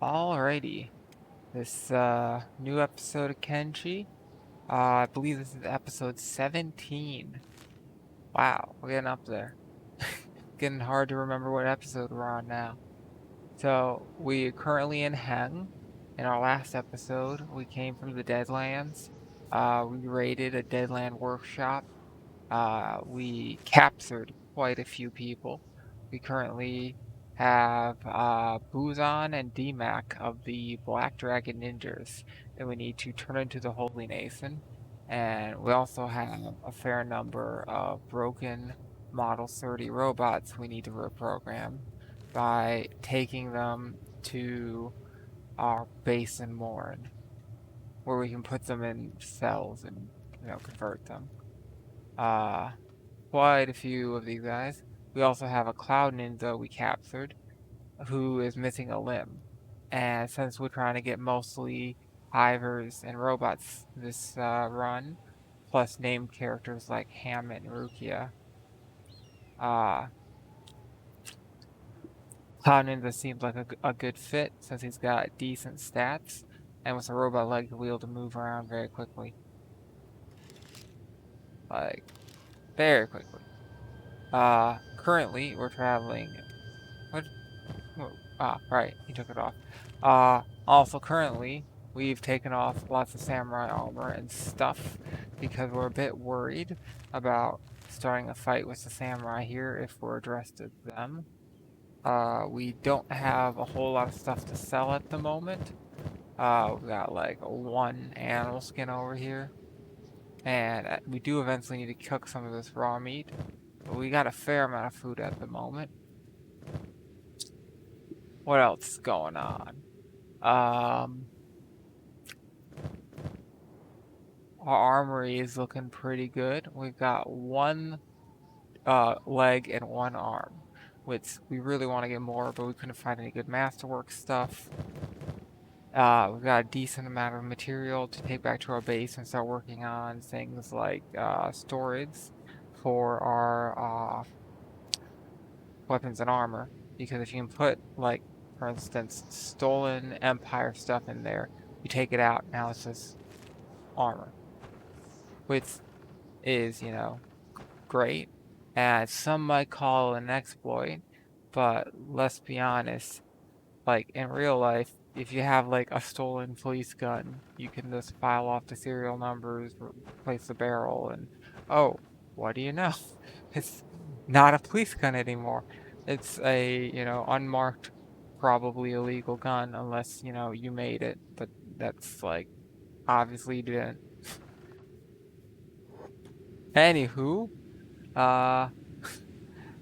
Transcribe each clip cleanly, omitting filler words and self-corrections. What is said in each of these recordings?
Alrighty, this new episode of Kenshi. I believe this is episode 17. Wow, we're getting up there. Getting hard to remember what episode we're on now. So we are currently in Heng. In our last episode, we came from the Deadlands. We raided a Deadland workshop. We captured quite a few people. We currently have Buzan and DMAC of the Black Dragon Ninjas that we need to turn into the Holy Nathan. And we also have a fair number of broken Model 30 robots we need to reprogram by taking them to our base in Morn, where we can put them in cells and convert them. Uh, Quite a few of these guys. We also have a cloud ninja we captured who is missing a limb. And since we're trying to get mostly hivers and robots this run, plus named characters like Hammett and Rukia, uh, Cloud Ninja seems like a good fit since he's got decent stats and with a robot leg to be able to move around very quickly. Like, very quickly. Currently we're traveling. What? Right, he took it off. Also currently, we've taken off lots of samurai armor and stuff because we're a bit worried about starting a fight with the samurai here if we're addressed to them. We don't have a whole lot of stuff to sell at the moment. We've got like one animal skin over here. And we do eventually need to cook some of this raw meat. But we got a fair amount of food at the moment. What else is going on? Our armory is looking pretty good. We've got one leg and one arm, which we really want to get more, but we couldn't find any good masterwork stuff. We've got a decent amount of material to take back to our base and start working on things like storage for our weapons and armor. Because if you can put, like, for instance, stolen Empire stuff in there, you take it out, now it's just armor. Which is, great. And some might call it an exploit, but let's be honest, like in real life, if you have like a stolen police gun, you can just file off the serial numbers, replace the barrel, and oh, what do you know? It's not a police gun anymore. It's a, unmarked, probably illegal gun unless, you made it, but that's like obviously you didn't. Anywho, uh,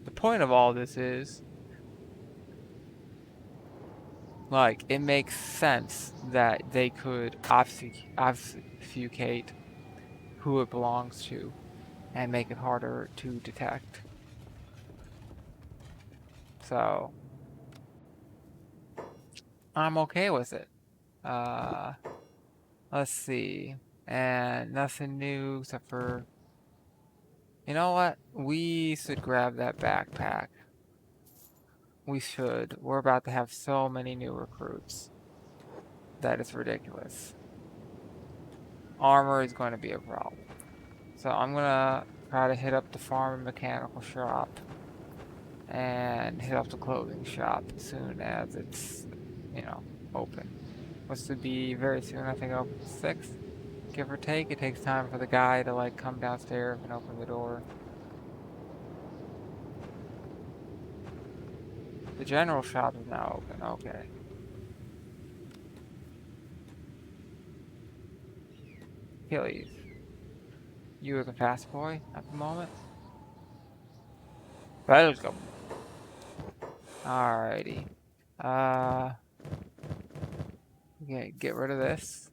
the point of all this is, like, it makes sense that they could obfuscate who it belongs to and make it harder to detect. So, I'm okay with it. Uh, let's see. And nothing new except for, you know what? We should grab that backpack. We should. We're about to have so many new recruits. That is ridiculous. Armor is going to be a problem. So I'm gonna try to hit up the farm and mechanical shop and hit up the clothing shop as soon as it's, open. What's to be very soon, I think open 6, give or take. It takes time for the guy to like come downstairs and open the door. The general shop is now open, okay. Achilles. You are the fast boy at the moment? Let's go. Alrighty. Okay, get rid of this.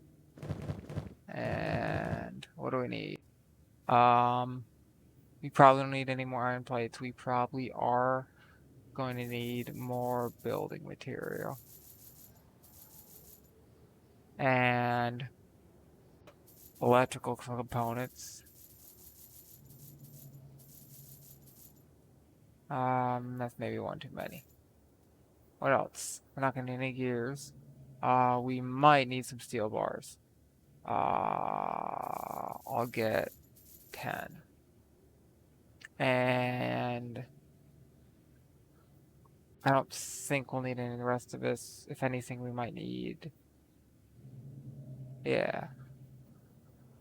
And what do we need? We probably don't need any more iron plates. We probably are going to need more building material. And electrical components. That's maybe one too many. What else? We're not going to need any gears. We might need some steel bars. I'll get 10. And I don't think we'll need any of the rest of this. If anything, we might need... Yeah.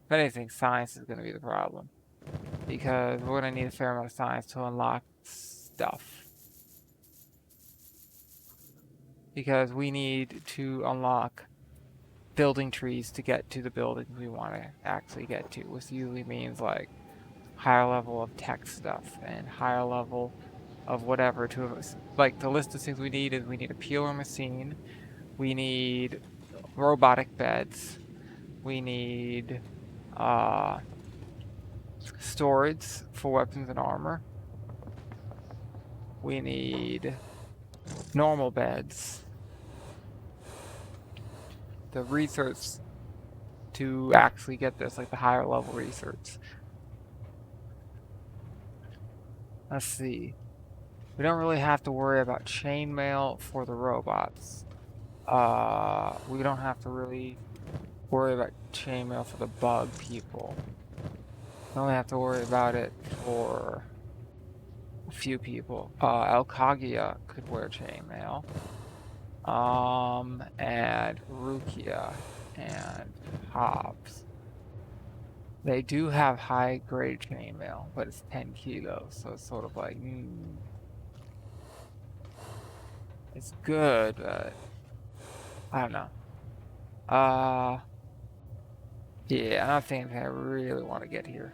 If anything, science is going to be the problem. Because we're going to need a fair amount of science to unlock stuff. Because we need to unlock building trees to get to the buildings we want to actually get to, which usually means like higher level of tech stuff and higher level of whatever to like the list of things we need is we need a peeler machine, we need robotic beds, we need storage for weapons and armor, we need normal beds, the research to actually get this, like the higher level research. Let's see. We don't really have to worry about chainmail for the robots. We don't have to really worry about chainmail for the bug people. We only have to worry about it for a few people. Alkagia could wear chainmail. And Rukia and Hobbs. They do have high grade chainmail, but it's 10 kilos, so it's sort of like, it's good, but I don't know. Yeah, I'm not thinking I really want to get here.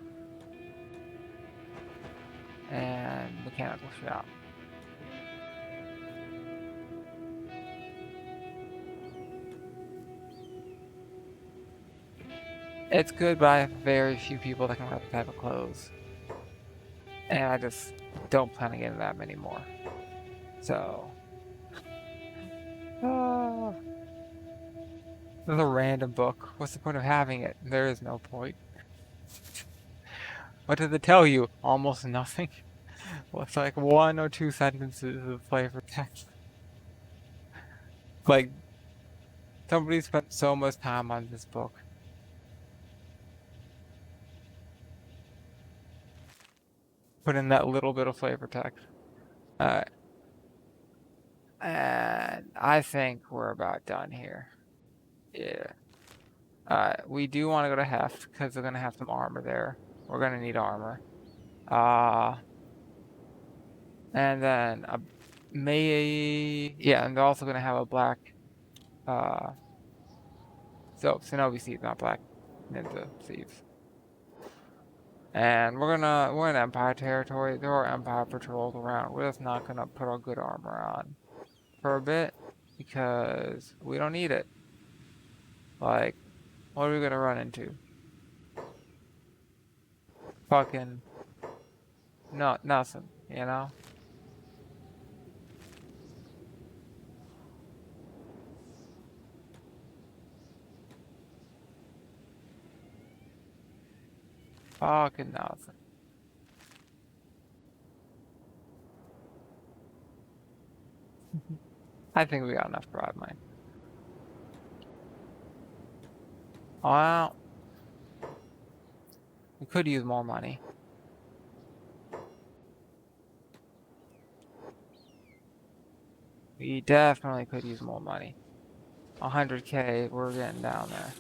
And mechanical shop. It's good, but I have very few people that can wear the type of clothes. And I just don't plan on getting that many more. So... This is a random book. What's the point of having it? There is no point. What did it tell you? Almost nothing. Well, it's like 1 or 2 sentences of flavor text. Like, somebody spent so much time on this book. Put in that little bit of flavor text. Alright. And I think we're about done here. Yeah. Alright, we do want to go to Heft, because they're going to have some armor there. We're going to need armor. And then yeah, and they're also going to have a black, Shinobi Thieves, not black Ninja Thieves. And we're in Empire territory. There are Empire patrols around. We're just not gonna put our good armor on for a bit because we don't need it. Like, what are we gonna run into? Fucking no, nothing, you know? Fucking nothing. I think we got enough to ride mine. Well, we could use more money. We definitely could use more money. 100K, we're getting down there.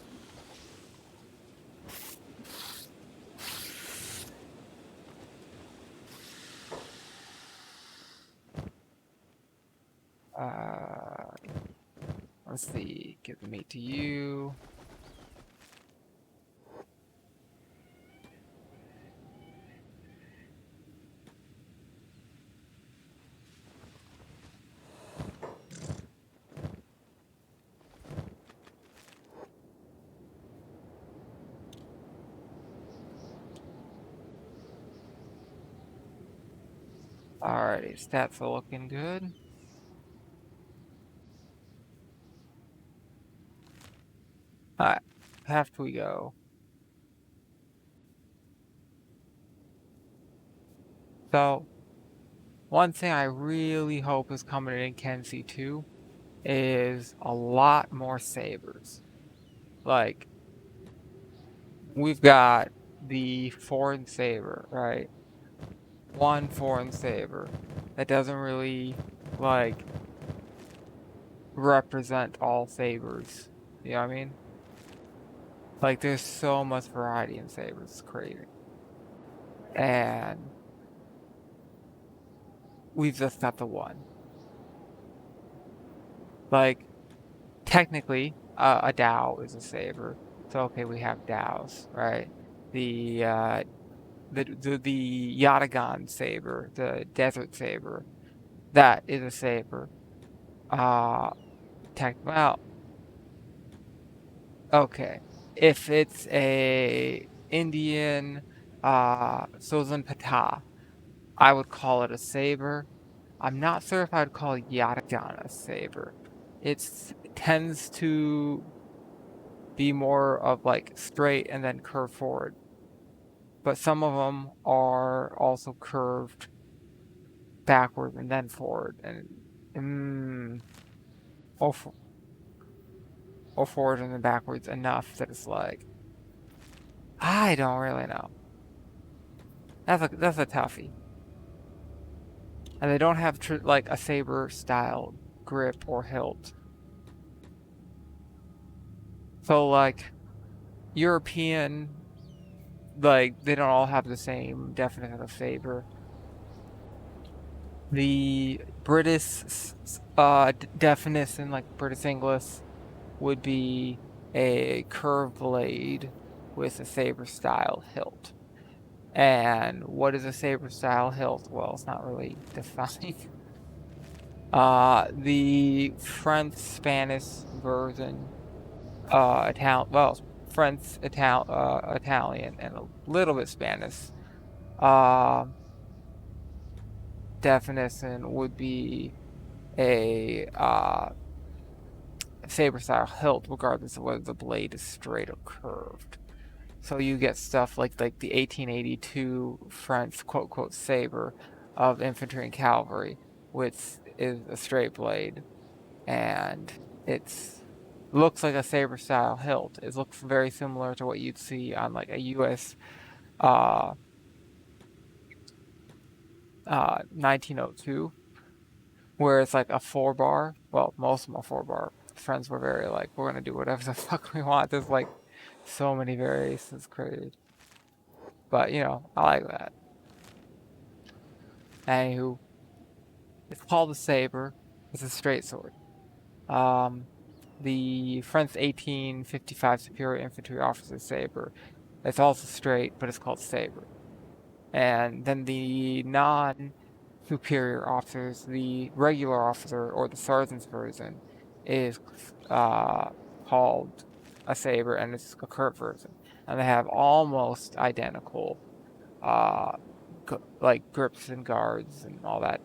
Let's see, give the meat to you. Alrighty, stats are looking good. Alright, have we go? So, one thing I really hope is coming in Kenshi too is a lot more sabers. Like, we've got the foreign saber, right? One foreign saber that doesn't really, like, represent all sabers. You know what I mean? Like, there's so much variety in sabers. It's crazy. And we've just got the one. Like, technically, a Dao is a saber. So, okay, we have Daos, right? The Yatagan saber, the desert saber, that is a saber. Well, okay. If it's a Indian, Sozan Patah, I would call it a saber. I'm not sure if I'd call Yatagan a saber. It tends to be more of like straight and then curve forward. But some of them are also curved backward and then forward, or, or forward and then backwards enough that it's like, I don't really know. That's a toughie. And they don't have like a saber style grip or hilt. So like European, like they don't all have the same definition of saber. The British definition, like British English, would be a curved blade with a saber style hilt. And what is a saber style hilt? Well, it's not really defined. The French Spanish version, French, Italian, and a little bit Spanish. Uh, definition would be a saber style hilt, regardless of whether the blade is straight or curved. So you get stuff like the 1882 French quote quote saber of infantry and cavalry, which is a straight blade, and it's looks like a saber style hilt. It looks very similar to what you'd see on like a U.S. 1902, where it's like a 4-bar. Well, most of them are 4-bar. Friends were very like, we're gonna do whatever the fuck we want. There's like so many variations, it's crazy. But you know, I like that. Anywho, it's called a saber. It's a straight sword. The French 1855 Superior Infantry Officer saber. It's also straight, but it's called saber. And then the non-superior officers, the regular officer or the sergeant's version, is called a saber, and it's a curved version. And they have almost identical, like grips and guards and all that.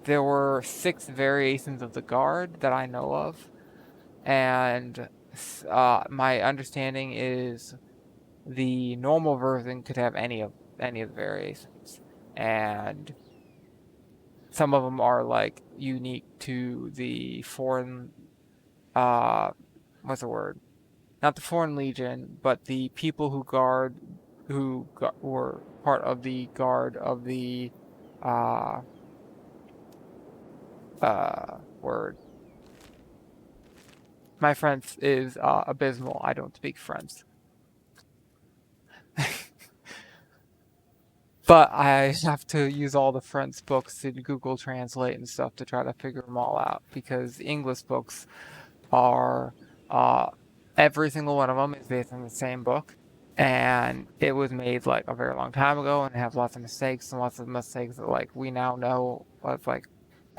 There were 6 variations of the guard that I know of, and my understanding is the normal version could have any of the variations, and some of them are like unique to the foreign, what's the word? Not the Foreign Legion, but the people who were part of the guard of the word. My French is abysmal. I don't speak French. But I have to use all the French books to Google Translate and stuff to try to figure them all out, because English books are, every single one of them is based on the same book, and it was made like a very long time ago and have lots of mistakes that like we now know of, like,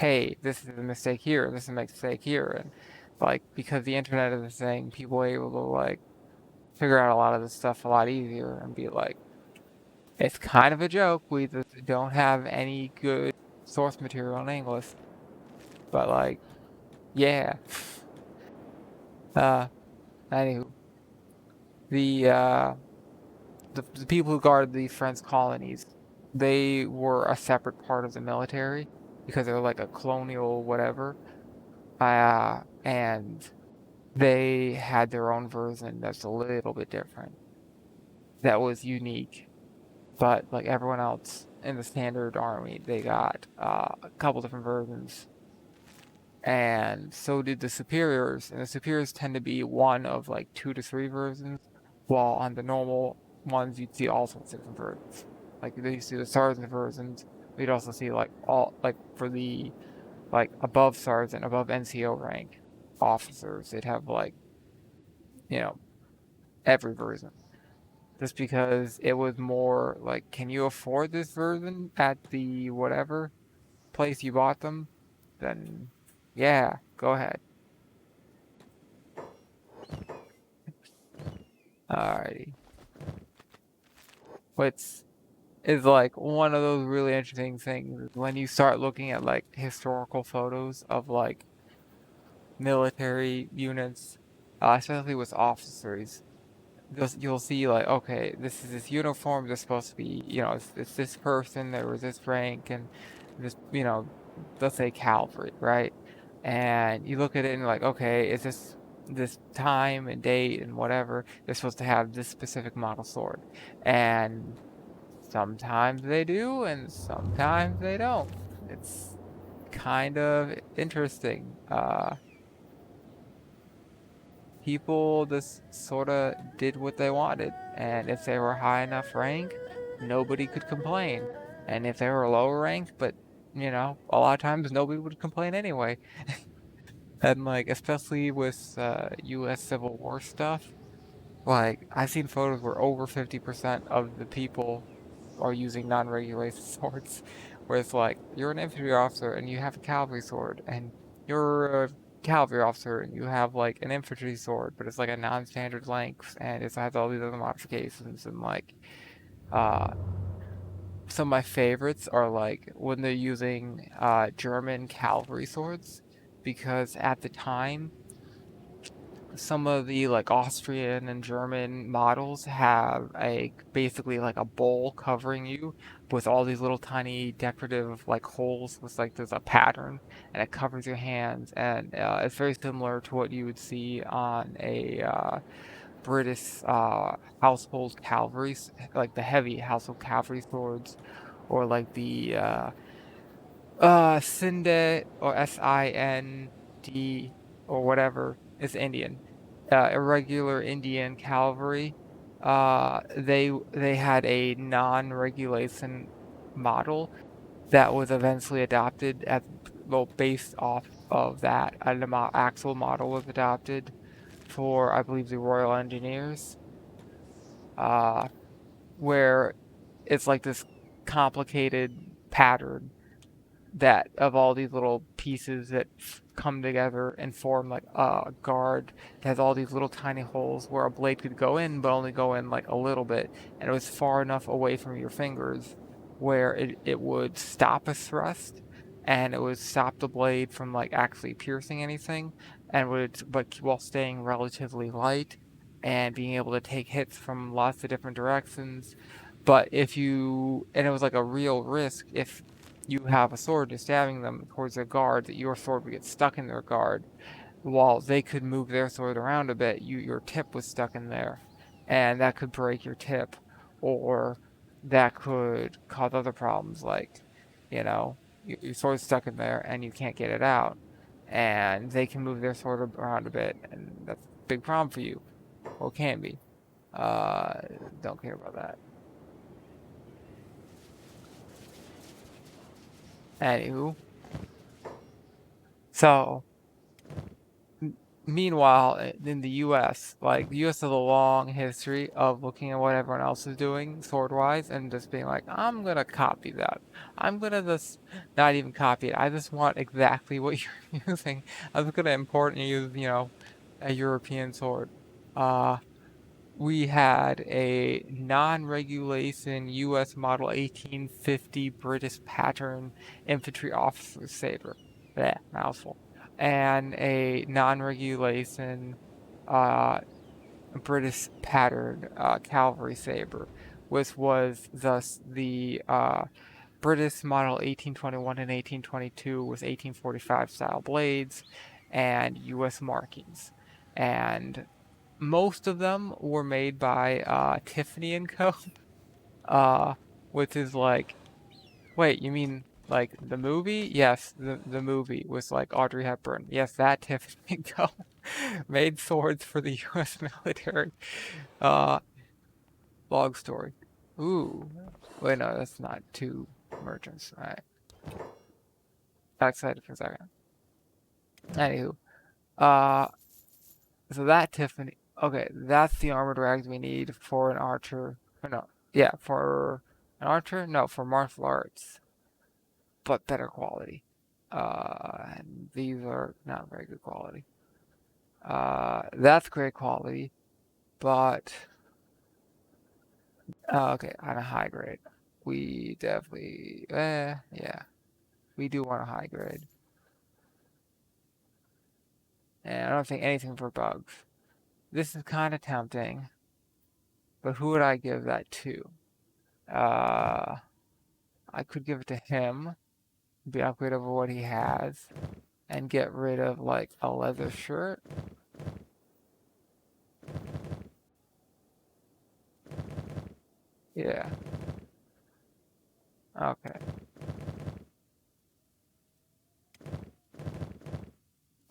hey, this is a mistake here, this is a mistake here, and like because the internet is a thing, people are able to like figure out a lot of this stuff a lot easier and be like, it's kind of a joke. We just don't have any good source material in English. But like, yeah. Anywho, the the people who guarded the French colonies, they were a separate part of the military because they're like a colonial whatever. And they had their own version that's a little bit different. That was unique, but like everyone else in the standard army, they got a couple different versions, and so did the superiors. And the superiors tend to be one of like 2 to 3 versions, while on the normal ones you'd see all sorts of different versions. Like you see the sergeant versions. We'd also see like all like for the like above sergeant, above NCO rank officers, they'd have like you know every version. Just because it was more like, can you afford this version at the whatever place you bought them? Then yeah, go ahead. Alrighty. What's is like one of those really interesting things when you start looking at like historical photos of like military units, especially with officers. You'll see like, okay, this is this uniform. They're supposed to be, it's this person. There was this rank and this, let's say cavalry, right? And you look at it and like, okay, is this time and date and whatever? They're supposed to have this specific model sword, and sometimes they do, and sometimes they don't. It's kind of interesting. People just sort of did what they wanted. And if they were high enough rank, nobody could complain. And if they were lower ranked, but a lot of times nobody would complain anyway. And like, especially with U.S. Civil War stuff, like I've seen photos where over 50% of the people are using non-regulated swords, where it's like you're an infantry officer and you have a cavalry sword, and you're a cavalry officer and you have like an infantry sword, but it's like a non-standard length and it has all these other modifications. And like uh some of my favorites are like when they're using German cavalry swords, because at the time some of the like Austrian and German models have a basically like a bowl covering you with all these little tiny decorative like holes with like there's a pattern, and it covers your hands, and it's very similar to what you would see on a British household cavalry, like the heavy household cavalry swords, or like the Sinde or Sind or whatever is Indian. Irregular Indian cavalry. They had a non-regulation model that was eventually adopted as well based off of that. An actual model was adopted for I believe the Royal Engineers, uh, where it's like this complicated pattern that of all these little pieces that come together and form like a guard that has all these little tiny holes where a blade could go in, but only go in like a little bit, and it was far enough away from your fingers where it would stop a thrust, and it would stop the blade from like actually piercing anything, and would but while staying relatively light and being able to take hits from lots of different directions. But if you and it was like a real risk if you have a sword, you're stabbing them towards their guard, that your sword would get stuck in their guard. While they could move their sword around a bit, your tip was stuck in there, and that could break your tip, or that could cause other problems like, your sword's stuck in there and you can't get it out, and they can move their sword around a bit, and that's a big problem for you, or can be. Uh, don't care about that. Anywho, so meanwhile, in the U.S., like the U.S. has a long history of looking at what everyone else is doing sword-wise and just being like, I'm gonna copy that. I'm gonna just not even copy it. I just want exactly what you're using. I'm just gonna import and use, a European sword. Uh, we had a non-regulation U.S. model 1850 British pattern infantry officer saber. Yeah, mouthful. And a non-regulation uh, British pattern cavalry saber, which was thus the British model 1821 and 1822 with 1845 style blades, and US markings. And most of them were made by Tiffany and Co. Which is like, wait, you mean like the movie? Yes, the movie was like Audrey Hepburn. Yes, that Tiffany and Co. made swords for the US military. Uh, Long story. Ooh. Wait, no, that's not two merchants. Alright. Got excited for a second. Anywho. Uh, so that Tiffany. Okay, that's the armored rags we need for an archer. Or no. Yeah, for an archer? No, for martial arts. But better quality. And these are not very good quality. That's great quality, but okay, on a high grade. We definitely, yeah, we do want a high grade. And I don't think anything for bugs. This is kind of tempting, but who would I give that to? Uh, I could give it to him, be upgrade over what he has, and get rid of like a leather shirt. Yeah. Okay.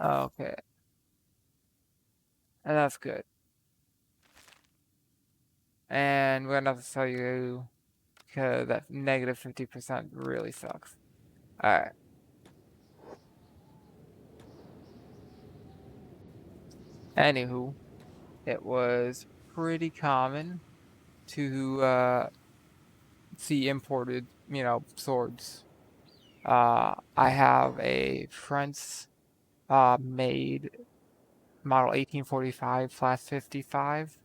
Okay. And that's good. And we're gonna have to tell you because that negative 50% really sucks. Alright. Anywho, it was pretty common to see imported, swords. I have a French made model 1845/55,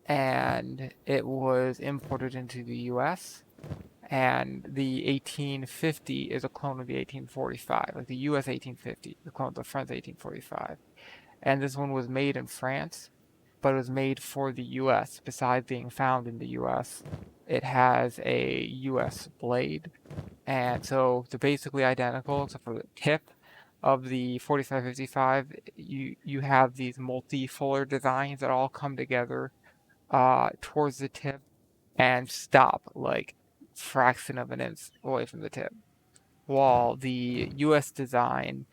and it was imported into the US. And the 1850 is a clone of the 1845, like the US 1850, the clone of the French 1845. And this one was made in France, but it was made for the US. Besides being found in the US, it has a US blade. And so they're basically identical, except for the tip of the 4555. You have these multi-fuller designs that all come together towards the tip and stop like fraction of an inch away from the tip. While the US design,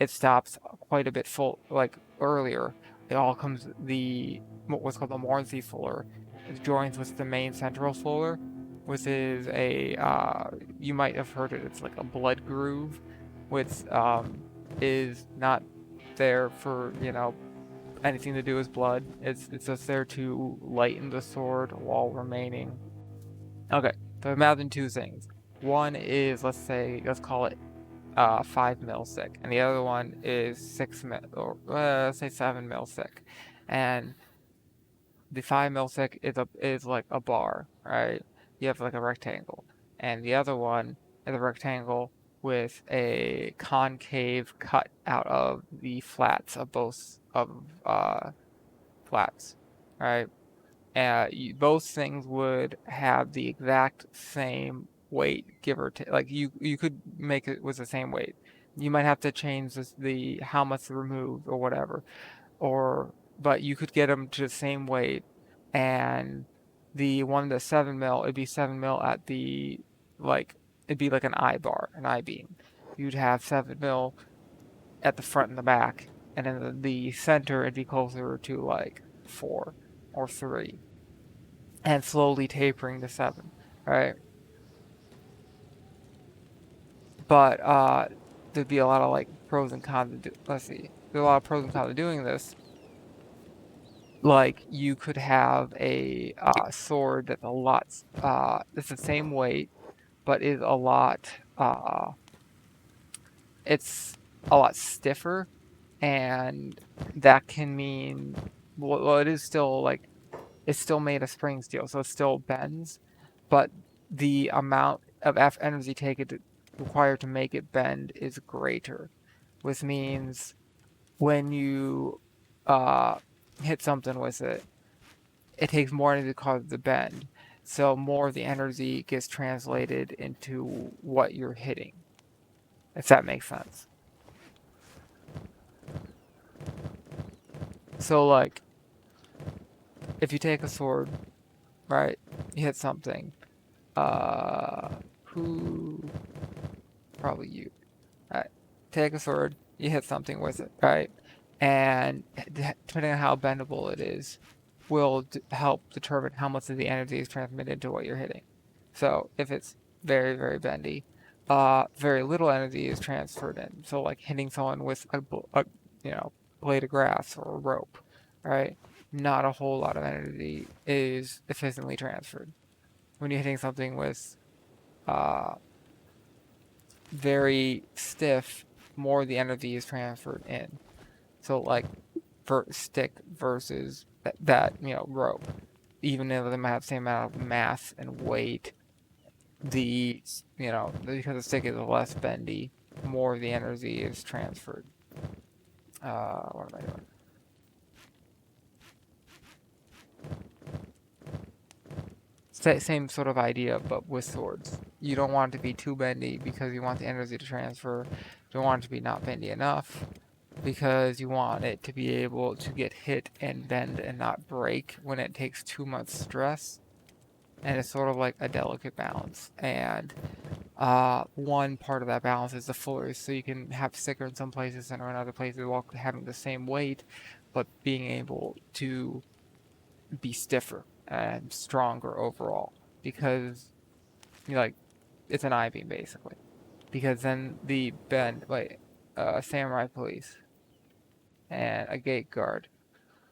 it stops quite a bit full, like earlier. It all comes the what's called the Mornsey fuller. It joins with the main central fuller, which is a you might have heard it. It's like a blood groove, which is not there for anything to do with blood. It's just there to lighten the sword while remaining. Okay, so imagine two things. One is let's call it 5 mil thick, and the other one is 6 mil, or let's say 7 mil thick. And the 5 mil thick is like a bar, right? You have like a rectangle, and the other one is a rectangle with a concave cut out of the flats of both of flats, right? Both things would have the exact same weight, give or take. Like you could make it with the same weight. You might have to change the how much removed or whatever, or but you could get them to the same weight, and the one that's 7 mil, it'd be 7 mil at the like it'd be like an I bar, an I beam. You'd have 7 mil at the front and the back, and in the center it'd be closer to like 4 or 3 and slowly tapering to 7, right? But there'd be a lot of like pros and cons to do. Let's see, there's a lot of pros and cons to doing this. Like you could have a sword that's a lot, it's the same weight, but is a lot, it's a lot stiffer, and that can mean, well, it is still like it's still made of spring steel, so it still bends, but the amount of energy required to make it bend is greater, which means when you uh, hit something with it, it takes more energy to cause the bend. So more of the energy gets translated into what you're hitting, if that makes sense. So like, if you take a sword, right, you hit something. Who? Probably you. Right. Take a sword, you hit something with it, right? And depending on how bendable it is, will help determine how much of the energy is transmitted to what you're hitting. So if it's very, very bendy, very little energy is transferred in. So like hitting someone with a blade of grass or a rope, right? Not a whole lot of energy is efficiently transferred. When you're hitting something with uh, very stiff, more of the energy is transferred in. So like for stick versus that rope, even though they might have the same amount of mass and weight, the because the stick is less bendy, more of the energy is transferred. What am I doing? Same sort of idea, but with swords. You don't want it to be too bendy because you want the energy to transfer. You don't want it to be not bendy enough because you want it to be able to get hit and bend and not break when it takes too much stress. And it's sort of like a delicate balance. And one part of that balance is the fullers, so you can have sticker in some places and in other places while having the same weight, but being able to be stiffer and stronger overall because like it's an I-beam basically. Because then the bend, wait, samurai police and a gate guard.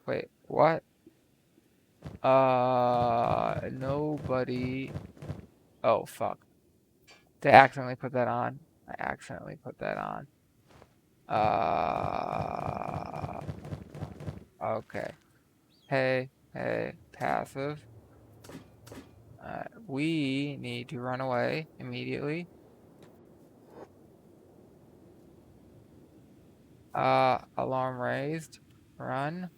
Wait, what? Nobody. Oh, fuck. They accidentally put that on. I accidentally put that on. Okay. Hey, hey, passive. We need to run away immediately. Alarm raised. Run.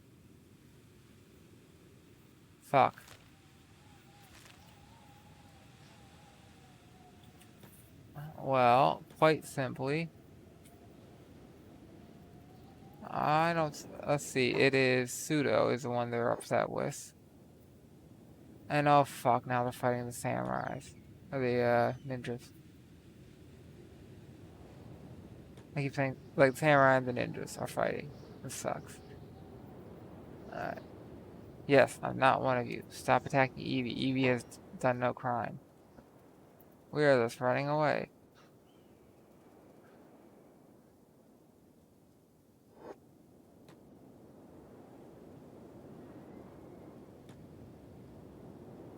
Fuck. Well, quite simply, I don't. Let's see. It is Pseudo is the one they're upset with. And oh fuck, now they're fighting the samurais. Or the ninjas. I keep saying, like, the samurai and the ninjas are fighting. This sucks. Alright. Yes, I'm not one of you. Stop attacking Evie. Evie has done no crime. We are thus running away.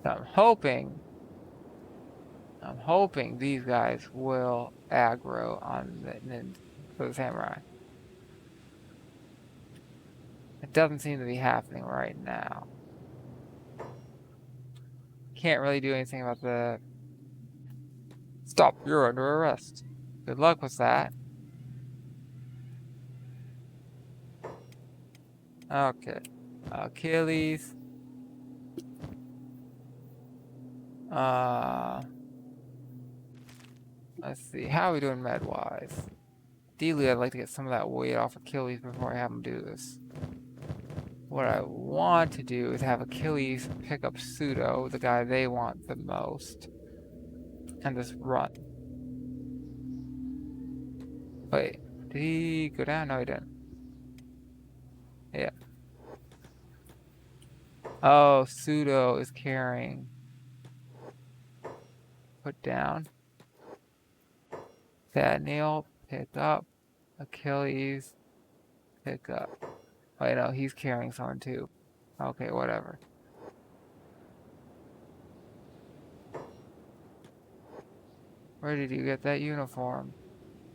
So I'm hoping these guys will aggro on the samurai. It doesn't seem to be happening right now. Can't really do anything about the... Stop, you're under arrest. Good luck with that. Okay. Achilles. Let's see. How are we doing med-wise? Ideally, I'd like to get some of that weight off Achilles before I have him do this. What I want to do is have Achilles pick up Pseudo, the guy they want the most, and just run. Wait, did he go down? No, he didn't. Yeah. Oh, Pseudo is carrying. Put down. Daniel, pick up. Achilles, pick up. Wait, no, he's carrying someone too. Okay, whatever. Where did you get that uniform?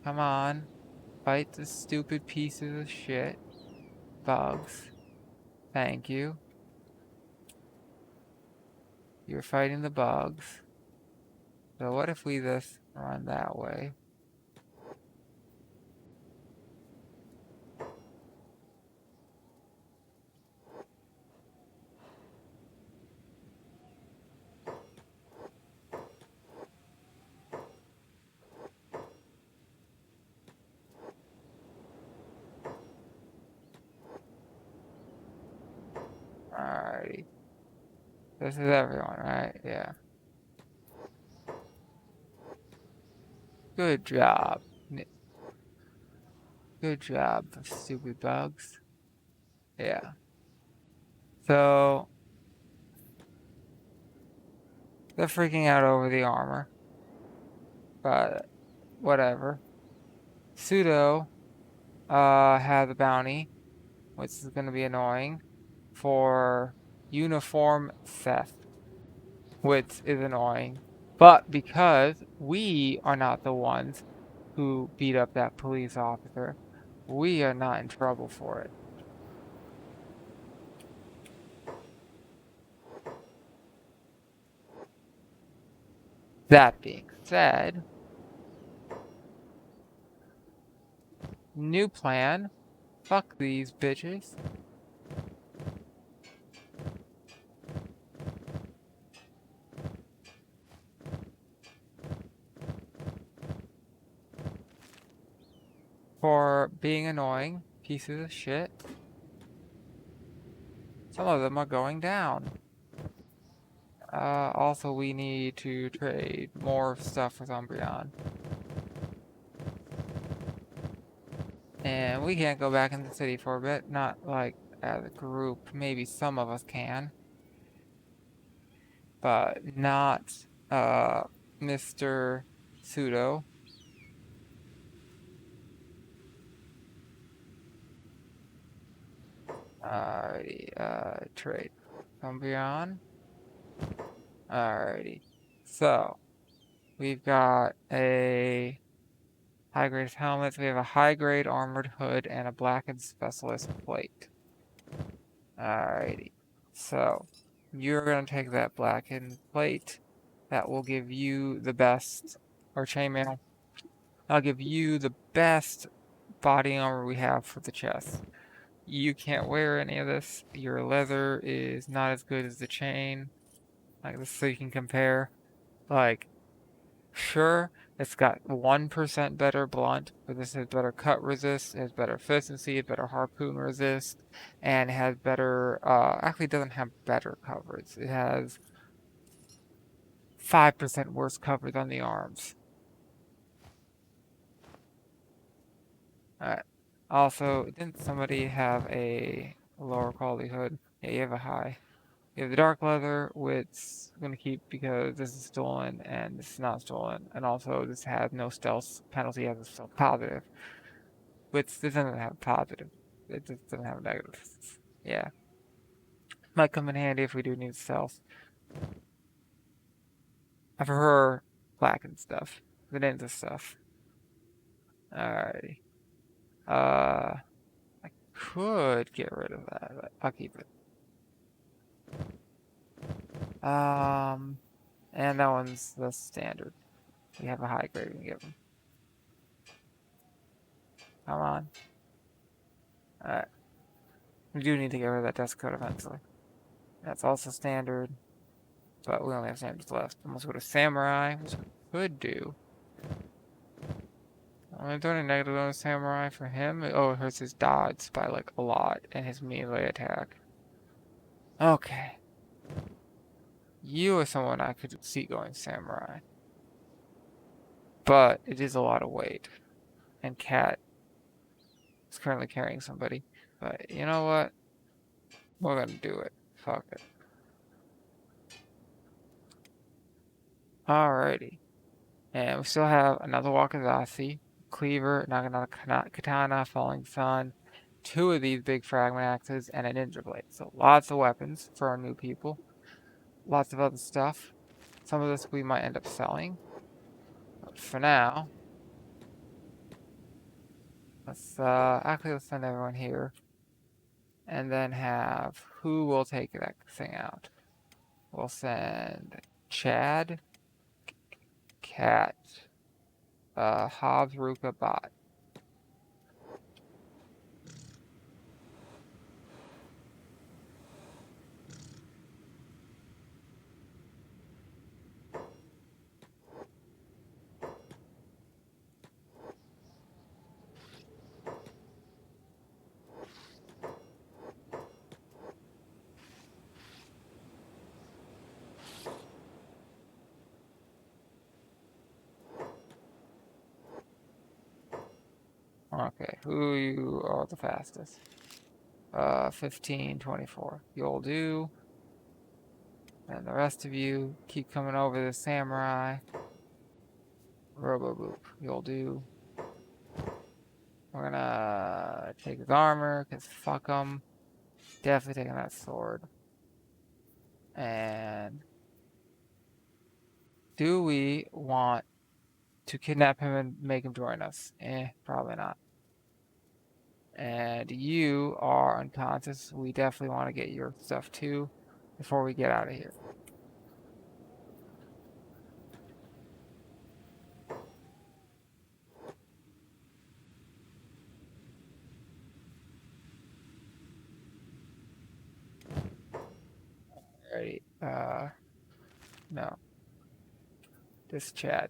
Come on. Fight the stupid pieces of shit. Bugs. Thank you. You're fighting the bugs. So what if we just run that way? Alrighty. This is everyone, right? Yeah. Good job. Good job, stupid bugs. Yeah. So, they're freaking out over the armor. But, whatever. Pseudo, had the bounty, which is gonna be annoying, for uniform theft, which is annoying. But because we are not the ones who beat up that police officer, we are not in trouble for it. That being said, new plan. Fuck these bitches. For being annoying pieces of shit. Some of them are going down. Also, we need to trade more stuff with Umbreon. And we can't go back in the city for a bit. Not like as a group. Maybe some of us can. But not Mr. Pseudo. Alrighty, trade. Umbreon. Alrighty. So, we've got a high-grade helmet. We have a high-grade armored hood and a blackened specialist plate. Alrighty. So, you're going to take that blackened plate. That will give you the best, or chainmail. I'll give you the best body armor we have for the chest. You can't wear any of this. Your leather is not as good as the chain. Like this, so you can compare. Like, sure, it's got 1% better blunt, but this has better cut resist, it has better efficiency, better harpoon resist, and it has better, actually it doesn't have better coverage. It has 5% worse coverage on the arms. Alright. Also, didn't somebody have a lower quality hood? Yeah, you have a high. You have the dark leather, which I'm going to keep because this is stolen and this is not stolen. And also, this has no stealth penalty as a stealth positive. Which this doesn't have positive. It just doesn't have negative. Yeah. Might come in handy if we do need stealth. I prefer black and stuff. The ninja stuff. Alrighty. I could get rid of that, but I'll keep it. And that one's the standard. We have a high grade we can give them. Come on. Alright. We do need to get rid of that desk code eventually. That's also standard. But we only have standards left. Unless we go to samurai, which we could do. Only doing a negative on samurai for him. Oh, it hurts his dodge by like a lot and his melee attack. Okay. You are someone I could see going samurai. But it is a lot of weight. And Cat is currently carrying somebody. But you know what? We're gonna do it. Fuck it. Alrighty. And we still have another Wakizashi, Cleaver, Naginata Katana, Falling Sun, 2 of these big fragment axes, and a Ninja Blade. So lots of weapons for our new people. Lots of other stuff. Some of this we might end up selling. But for now, let's send everyone here. And then have who will take that thing out. We'll send Chad, Cat, Hobbs, Ruka, Bot. Okay, who you are the fastest? 15, 24. You'll do. And the rest of you keep coming over the samurai. Robo Boop. You'll do. We're gonna take his armor, because fuck him. Definitely taking that sword. And do we want to kidnap him and make him join us? Probably not. And you are unconscious. We definitely want to get your stuff too before we get out of here. Alrighty. No. This chat.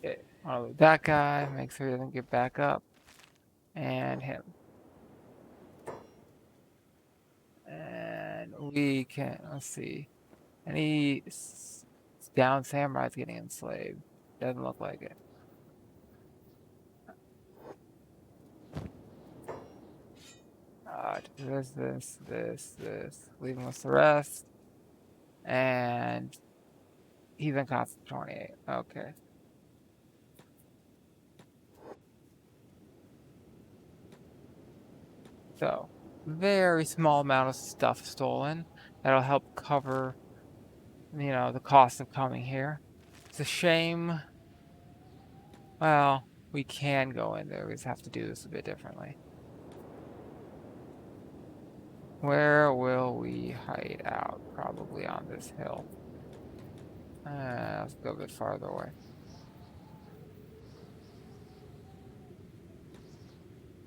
Okay. I'll leave that guy. Make sure he doesn't get back up. And him. And we can, let's see. Any down samurai's getting enslaved. Doesn't look like it. This. Leaving us the rest. And heathen cost 28. Okay. So, very small amount of stuff stolen. That'll help cover, the cost of coming here. It's a shame. Well, we can go in there. We just have to do this a bit differently. Where will we hide out? Probably on this hill. Let's go a bit farther away.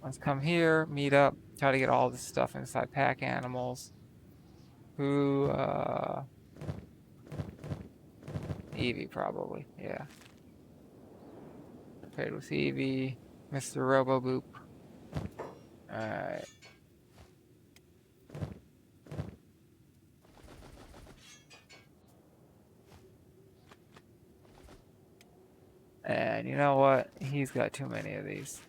Let's come here, meet up, try to get all this stuff inside pack animals. Who, Evie probably, yeah. Trade with Evie, Mr. Roboboop. Alright. And you know what? He's got too many of these.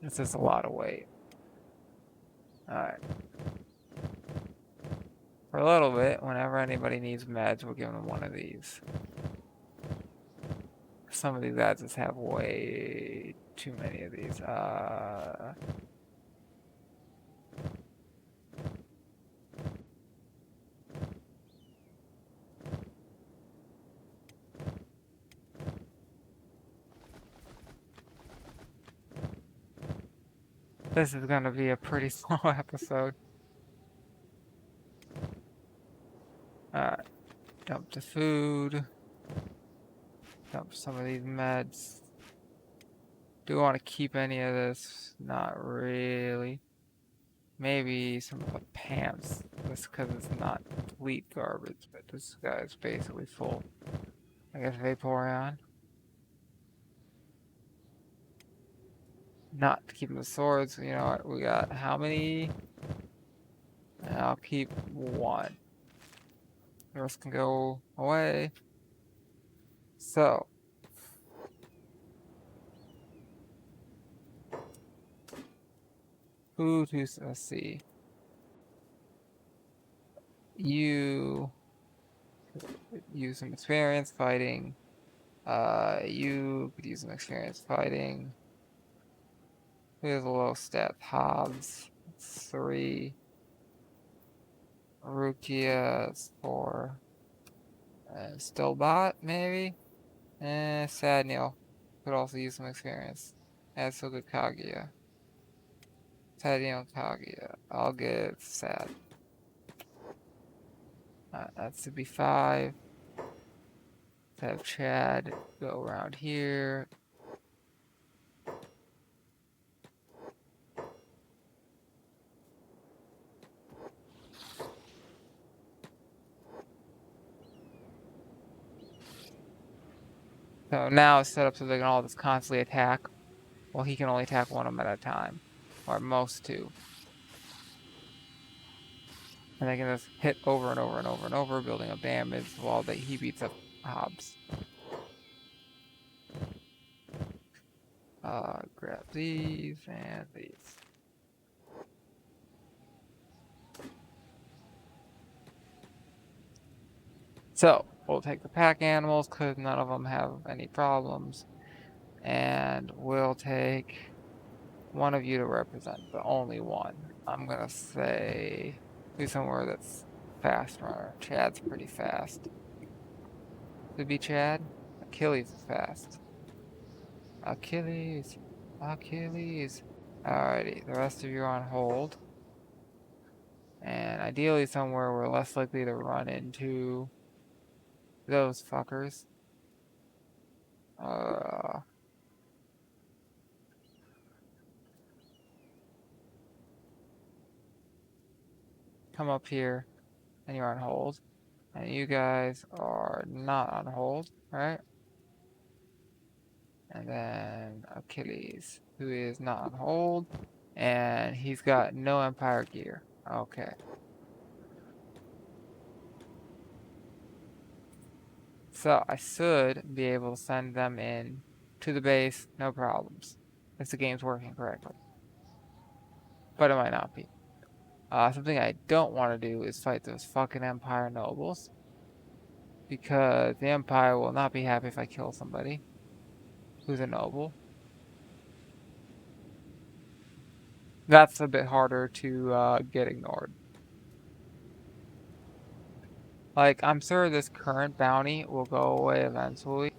This is a lot of weight. Alright. For a little bit, whenever anybody needs meds, we'll give them one of these. Some of these guys just have way too many of these. This is gonna be a pretty small episode. Alright. Dump the food. Dump some of these meds. Do we want to keep any of this? Not really. Maybe some of the pants. Just because it's not complete garbage, but this guy's basically full. I guess Vaporeon. Not keeping the swords. You know what? We got how many? I'll keep one. The rest can go away. So. Who to, let's see. You use some experience fighting. You could use some experience fighting. Here's a low stat. Hobbs, 3. Rukia, 4. Stillbot, maybe? Sadniel could also use some experience. As so could Kaguya. Sadniel, Kaguya. I'll give Sad. That should be 5. Let's have Chad go around here. So now it's set up so they can all just constantly attack. Well, he can only attack one of them at a time. Or at most two. And they can just hit over and over and over and over, building up damage while he beats up mobs. Grab these and these. So, we'll take the pack animals because none of them have any problems. And we'll take one of you to represent, but only one. I'm gonna say do somewhere that's fast runner. Chad's pretty fast. Could be Chad. Achilles is fast. Achilles. Achilles. Alrighty, the rest of you are on hold. And ideally somewhere we're less likely to run into those fuckers. Come up here, and you're on hold. And you guys are not on hold, right? And then Achilles, who is not on hold. And he's got no Empire gear. Okay. So I should be able to send them in to the base, no problems. If the game's working correctly. But it might not be. Something I don't want to do is fight those fucking Empire nobles. Because the Empire will not be happy if I kill somebody who's a noble. That's a bit harder to get ignored. Like, I'm sure this current bounty will go away eventually.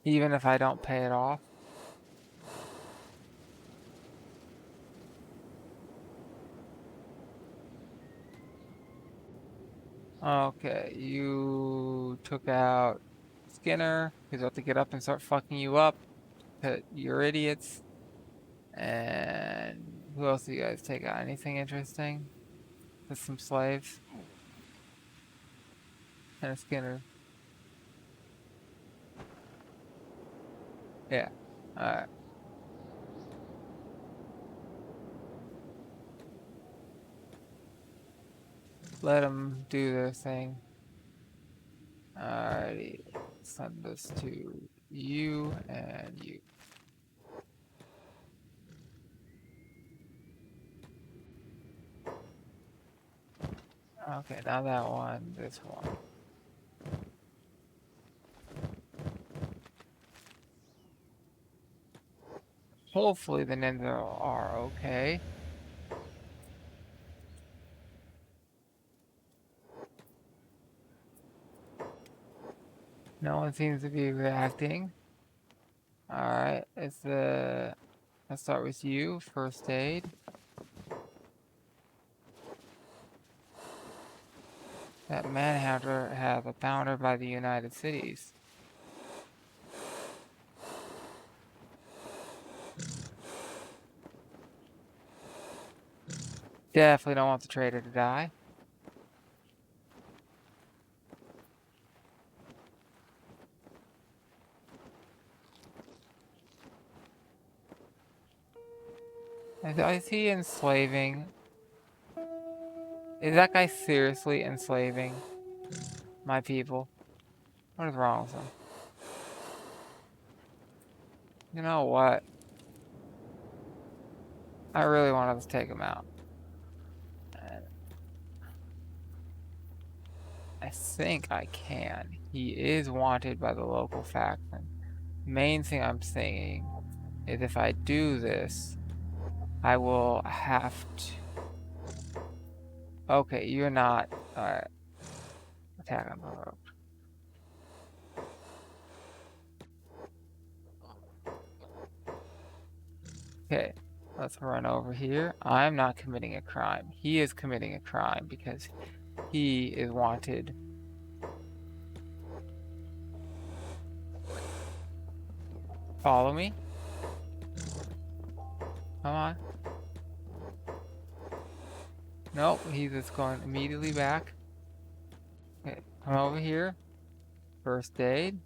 Even if I don't pay it off. Okay, you took out Skinner. He's about to get up and start fucking you up. You're idiots. And who else do you guys take out? Anything interesting? Just some slaves? And a Skinner. Yeah. Alright. Let them do their thing. Alrighty. Send this to you and you. Okay, now that one, this one. Hopefully the ninja are okay. No one seems to be reacting. Alright, let's start with you, first aid. That manhunter has a founder by the United Cities. Definitely don't want the trader to die. Is he enslaving? Is that guy seriously enslaving my people? What is wrong with him? You know what? I really want to take him out. I think I can. He is wanted by the local faction. Main thing I'm saying is if I do this, I will have to... Okay, you're not... Alright. Attack on the rope. Okay, let's run over here. I'm not committing a crime. He is committing a crime because he is wanted. Follow me. Come on. Nope, he's just going immediately back. Okay, come over here. First aid.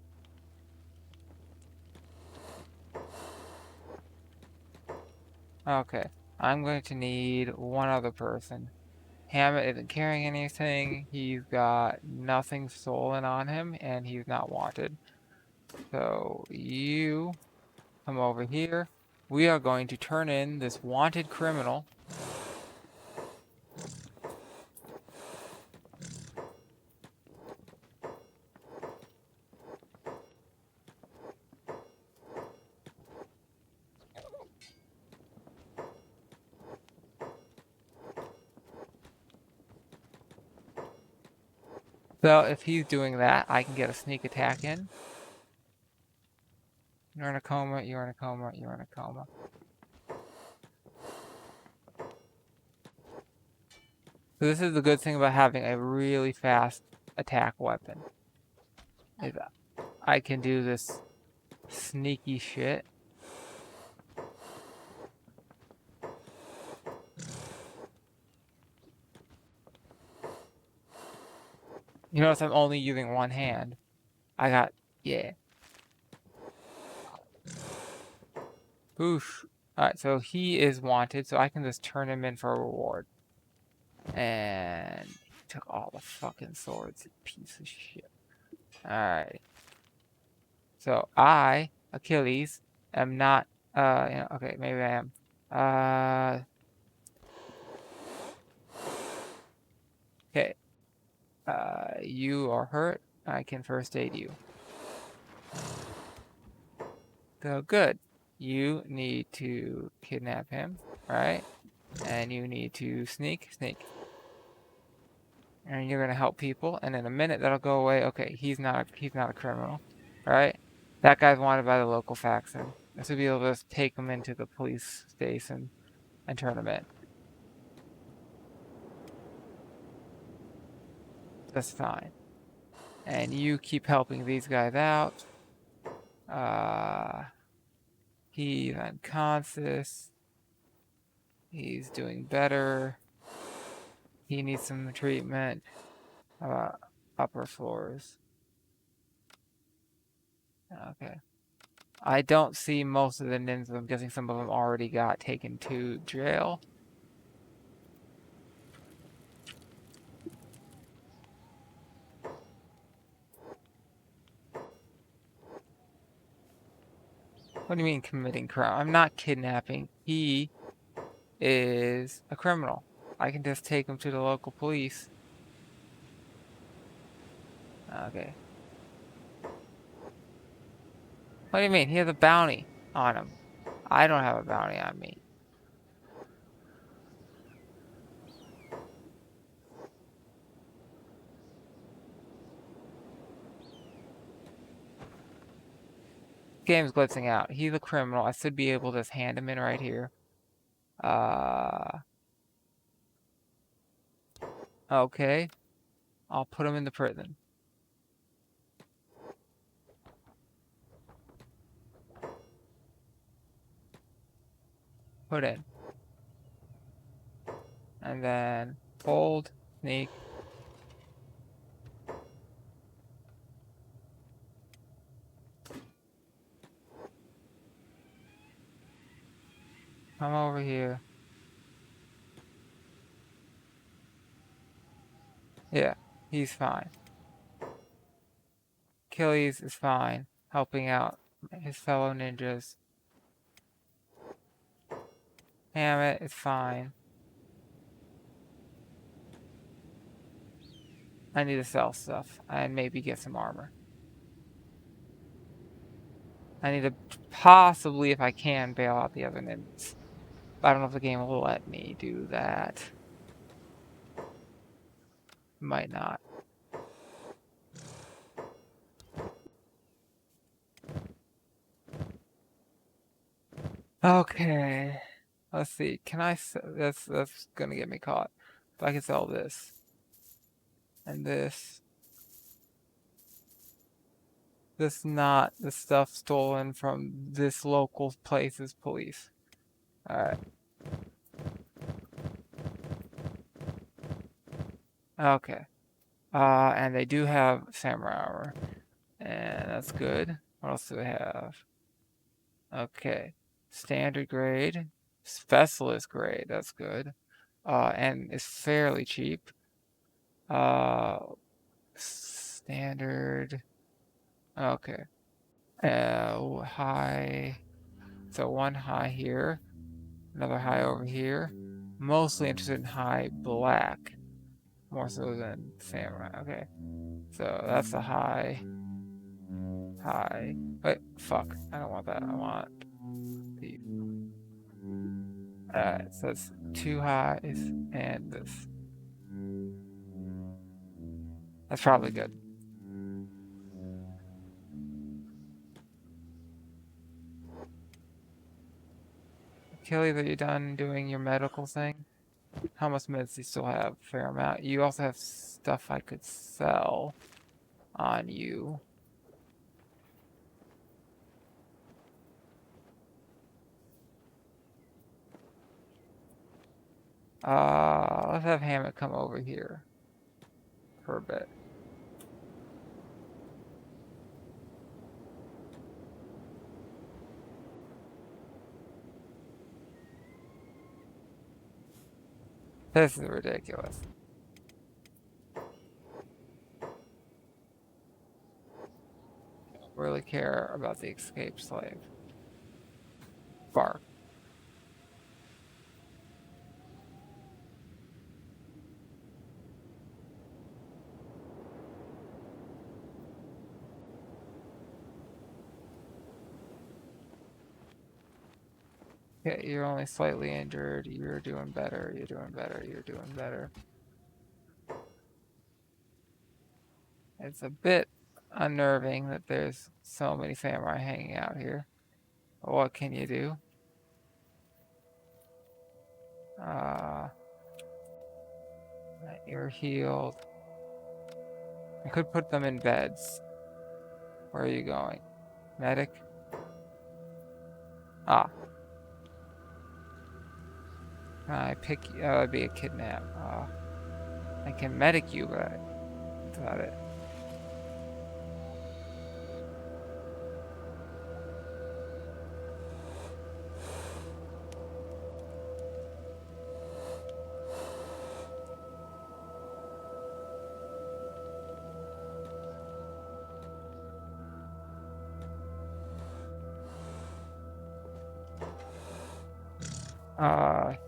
Okay, I'm going to need one other person. Hammett isn't carrying anything. He's got nothing stolen on him, and he's not wanted. So you come over here. We are going to turn in this wanted criminal. So if he's doing that, I can get a sneak attack in. You're in a coma, you're in a coma, you're in a coma. So this is the good thing about having a really fast attack weapon. Is I can do this sneaky shit. You notice I'm only using one hand. Yeah. Boosh. Alright, so he is wanted, so I can just turn him in for a reward. And he took all the fucking swords, you piece of shit. Alright. So I, Achilles, am not, okay, maybe I am. Okay. You are hurt. I can first aid you. So good. You need to kidnap him, right? And you need to sneak. And you're gonna help people, and in a minute that'll go away. Okay, he's not a criminal, right? That guy's wanted by the local faction. This would be able to just take him into the police station and turn him in. That's fine. And you keep helping these guys out. He's unconscious. He's doing better. He needs some treatment. Upper floors. Okay. I don't see most of the ninjas. I'm guessing some of them already got taken to jail. What do you mean committing crime? I'm not kidnapping. He is a criminal. I can just take him to the local police. Okay. What do you mean? He has a bounty on him. I don't have a bounty on me. Game's glitching out. He's a criminal. I should be able to just hand him in right here. Okay. I'll put him in the prison. Put in. And then hold, sneak. Come over here. Yeah, he's fine. Achilles is fine, helping out his fellow ninjas. Hammett is fine. I need to sell stuff and maybe get some armor. I need to possibly, if I can, bail out the other ninjas. But I don't know if the game will let me do that. Might not. Okay. Let's see. Can I? That's gonna get me caught. If I can sell this and this. This not the stuff stolen from this local place's police. Alright. Okay. And they do have samurai armor. And that's good. What else do they have? Okay. Standard grade. Specialist grade. That's good. And it's fairly cheap. Standard. Okay. High. So one high here. Another high over here. Mostly interested in high black. More so than samurai. Okay. So that's a high. High. Wait, fuck. I don't want that. I want these. Alright, so that's 2 highs and this. That's probably good. Achilles, are you done doing your medical thing? How much meds do you still have? Fair amount. You also have stuff I could sell on you. Let's have Hammett come over here for a bit. This is ridiculous. Don't really care about the escaped slave. Bark. Okay, you're only slightly injured. You're doing better. You're doing better. You're doing better. It's a bit unnerving that there's so many samurai hanging out here. But what can you do? You're healed. I could put them in beds. Where are you going? Medic? Ah. Can I pick you? Oh, that'd be a kidnap. I can medic you, but that's about it.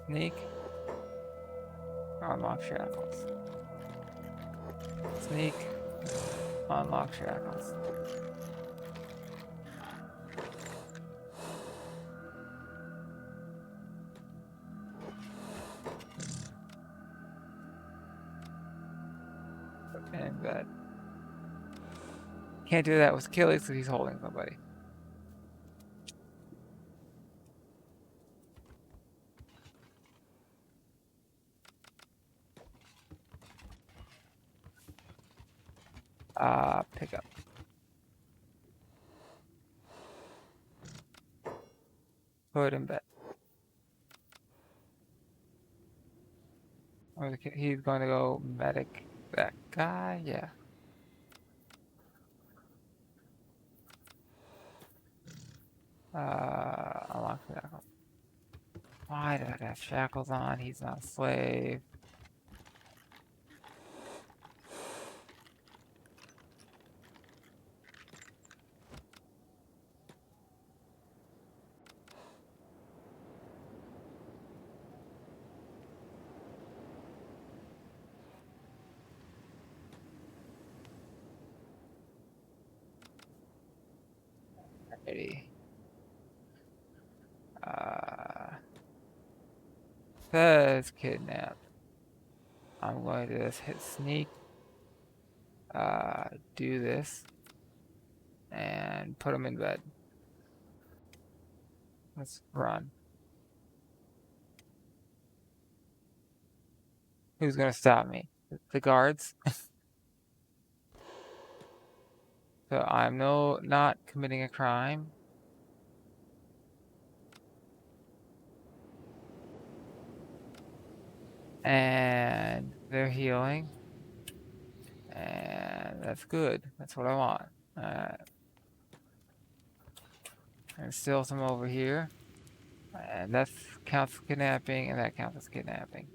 Sneak. Unlock shackles. Sneak. Unlock shackles. And that. Can't do that with Achilles because he's holding somebody. Pick up. Put in bed. Or he's going to go medic that guy. Yeah. Unlock shackles. Why did I have shackles on? He's not a slave. Alrighty. Says kidnap. I'm going to just hit sneak. Do this. And put him in bed. Let's run. Who's gonna stop me? The guards? So I'm not committing a crime. And they're healing. And that's good. That's what I want. And still some over here. And that counts as kidnapping, and that counts as kidnapping.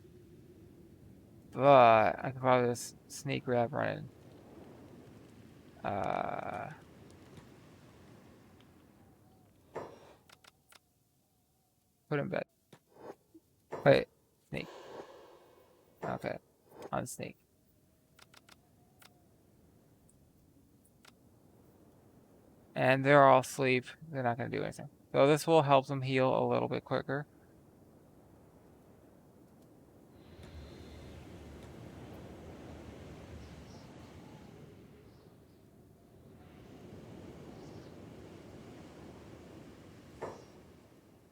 But I could probably just sneak grab running. Put him bed. Wait, sneak. Okay, unsneak. And they're all asleep. They're not going to do anything. So this will help them heal a little bit quicker.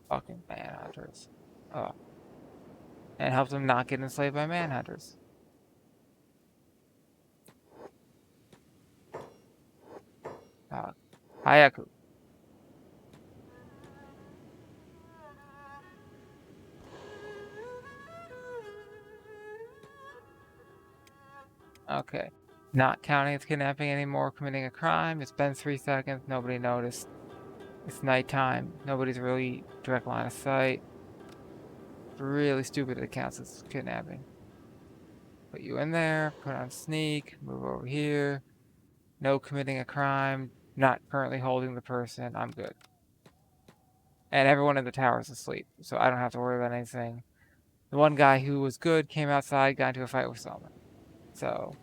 Fucking manhunters. Oh. And help them not get enslaved by manhunters. Hayaku. Okay. Not counting as kidnapping anymore, committing a crime. It's been 3 seconds. Nobody noticed. It's nighttime. Nobody's really direct line of sight. It's really stupid it counts as kidnapping. Put you in there. Put on sneak. Move over here. No committing a crime. Not currently holding the person. I'm good. And everyone in the tower is asleep, so I don't have to worry about anything. The one guy who was good came outside, got into a fight with someone. So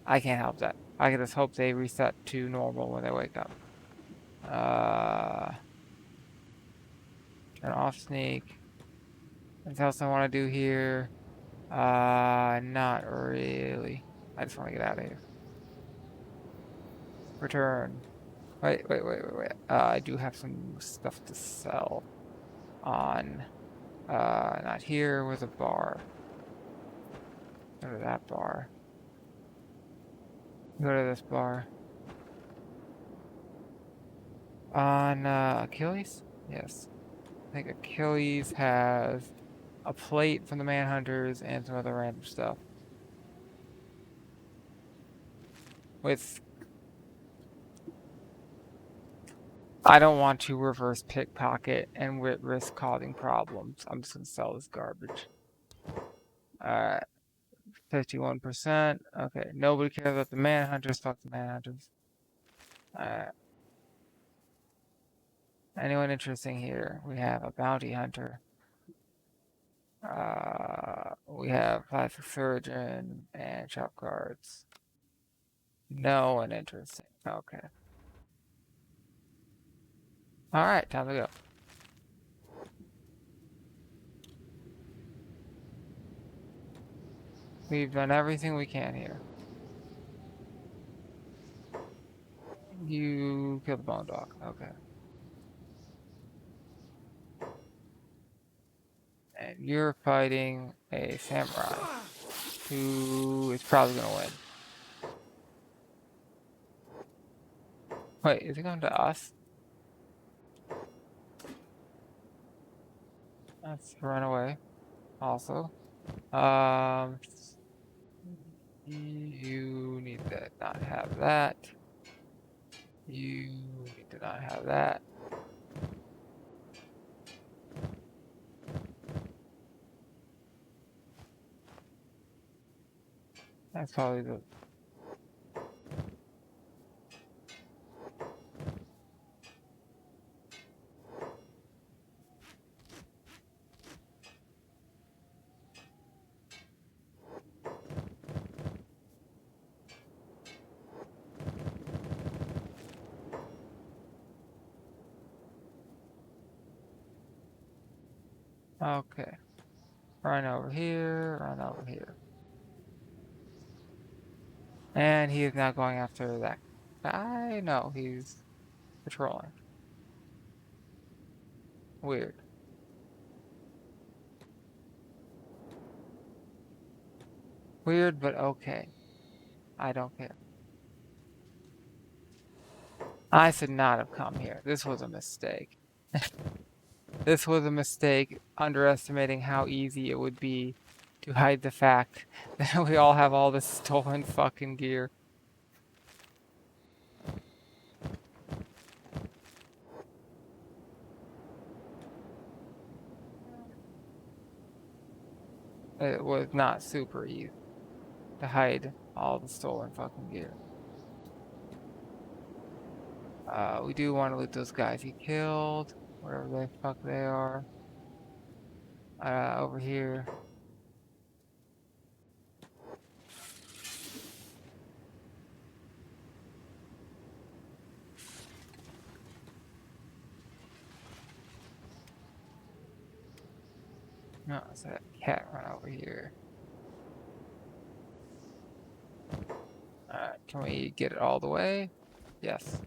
I can't help that. I can just hope they reset to normal when they wake up. Turn off sneak. Anything else I want to do here? Not really. I just want to get out of here. Return. Wait. I do have some stuff to sell. On. Not here. Where's a bar? Go to that bar. Go to this bar. On Achilles? Yes. I think Achilles has a plate from the Manhunters and some other random stuff. With... I don't want to reverse pickpocket and risk causing problems. I'm just going to sell this garbage. Alright. 51%. Okay. Nobody cares about the Manhunters. Fuck the Manhunters. Alright. Anyone interesting here? We have a bounty hunter. We have plastic surgeon and shop cards. No one interesting. Okay. Alright, time to go. We've done everything we can here. You killed the bone dog. Okay. And you're fighting a samurai who is probably gonna win. Wait, is he going to us? Let's run away. Also. You need to not have that. You need to not have that. That's probably the... Okay. Run over here, run over here. And he is now going after that guy? No, he's patrolling. Weird. Weird, but okay. I don't care. I should not have come here. This was a mistake. This was a mistake, underestimating how easy it would be to hide the fact that we all have all this stolen fucking gear. It was not super easy to hide all the stolen fucking gear. We do want to loot those guys he killed, wherever the fuck they are. Over here. No, it's that cat run over here. Alright, can we get it all the way? Yes.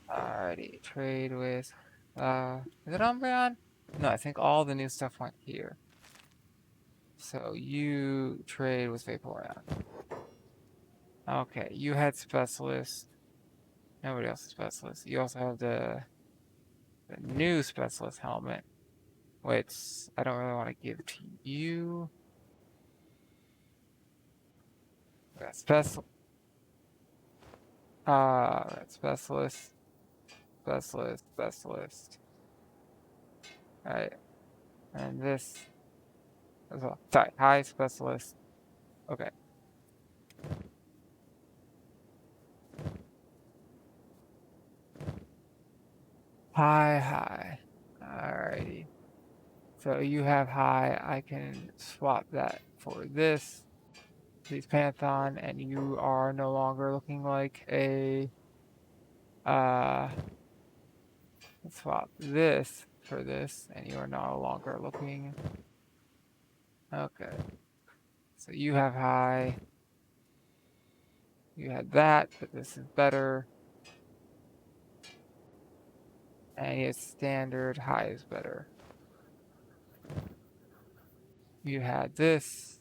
Alrighty, trade with, is it Umbreon? No, I think all the new stuff went here. So you trade with Vaporeon. Okay, you had Specialist. Nobody else is Specialist. You also have the new Specialist helmet, which I don't really want to give to you. We got Specialist, Specialist. Alright, and this as well. Sorry, High Specialist. Okay. High. Alrighty. So you have high. I can swap that for this. These Panthon, and you are no longer looking like a. Let's swap this for this, and you are no longer looking. Okay. So you have high. You had that, but this is better. And it's standard. High is better. You had this,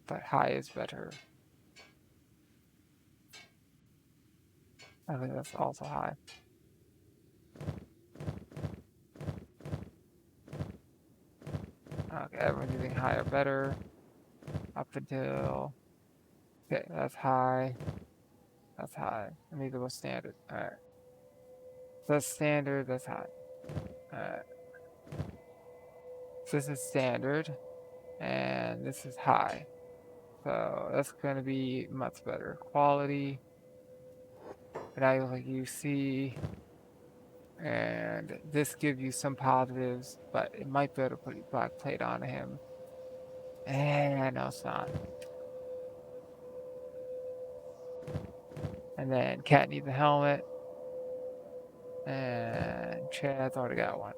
but high is better. I think that's also high. Okay, everyone's using high or better. Up until... Okay, that's high. That's high. And these are both standard. Alright. So that's standard, that's high. Alright. So this is standard. And this is high. So that's going to be much better quality. But now you look like UC. And this gives you some positives, but it might be able to put black plate on him. And no, it's not. And then Cat needs a helmet. And Chad's already got one.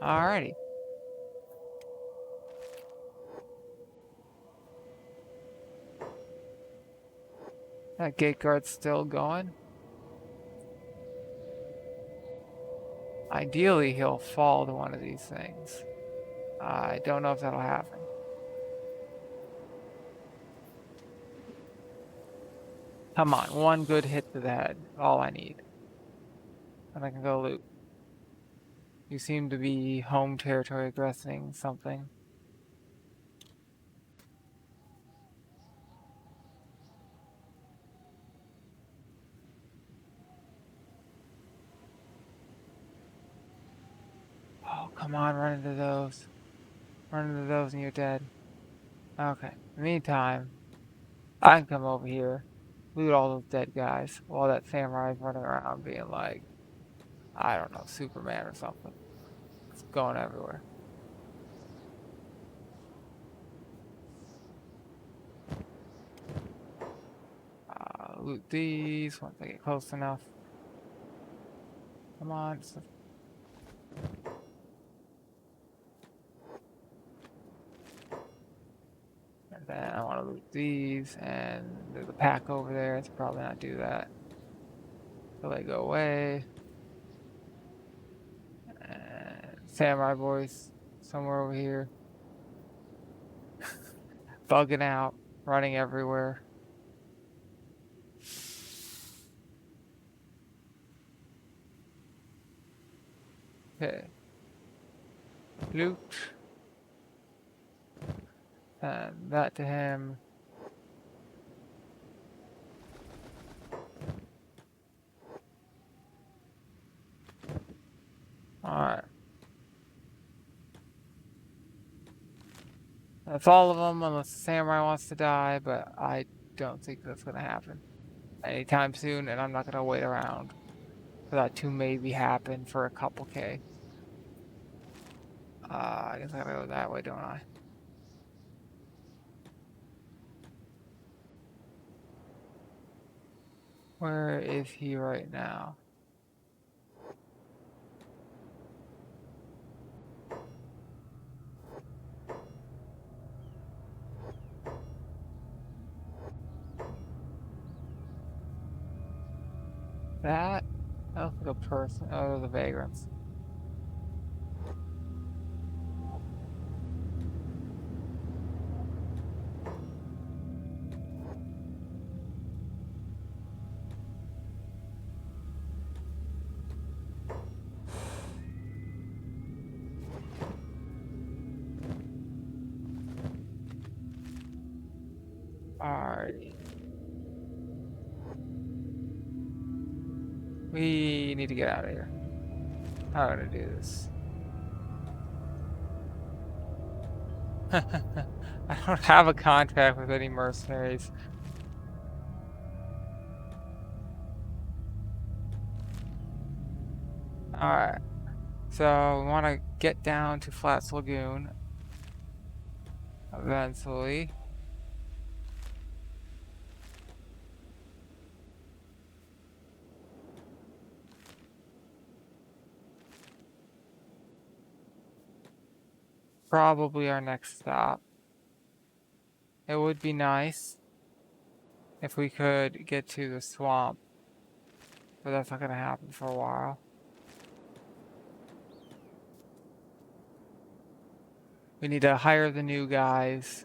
Alrighty. That gate guard's still going. Ideally, he'll fall to one of these things. I don't know if that'll happen. Come on, one good hit to the head. All I need. And I can go loot. You seem to be home territory aggressing something. Oh, come on, run into those. Run into those and you're dead. Okay. Meantime, I can come over here, loot all those dead guys, while that samurai's running around being like, I don't know, Superman or something. It's going everywhere. Loot these once I get close enough. Come on. And then I want to loot these, and there's a pack over there. I should probably not do that. So they go away. And samurai boys somewhere over here. bugging out, running everywhere. Okay. Loot. And that to him. Alright. That's all of them, unless the samurai wants to die, but I don't think that's gonna happen anytime soon, and I'm not gonna wait around for that to maybe happen for a couple K. I guess I gotta go that way, don't I? Where is he right now? That looks like a person. Oh, the vagrants. Alright. We need to get out of here. How am I gonna do this? I don't have a contract with any mercenaries. Alright. So we want to get down to Flats Lagoon eventually. Probably our next stop. It would be nice if we could get to the swamp, but that's not gonna happen for a while. We need to hire the new guys,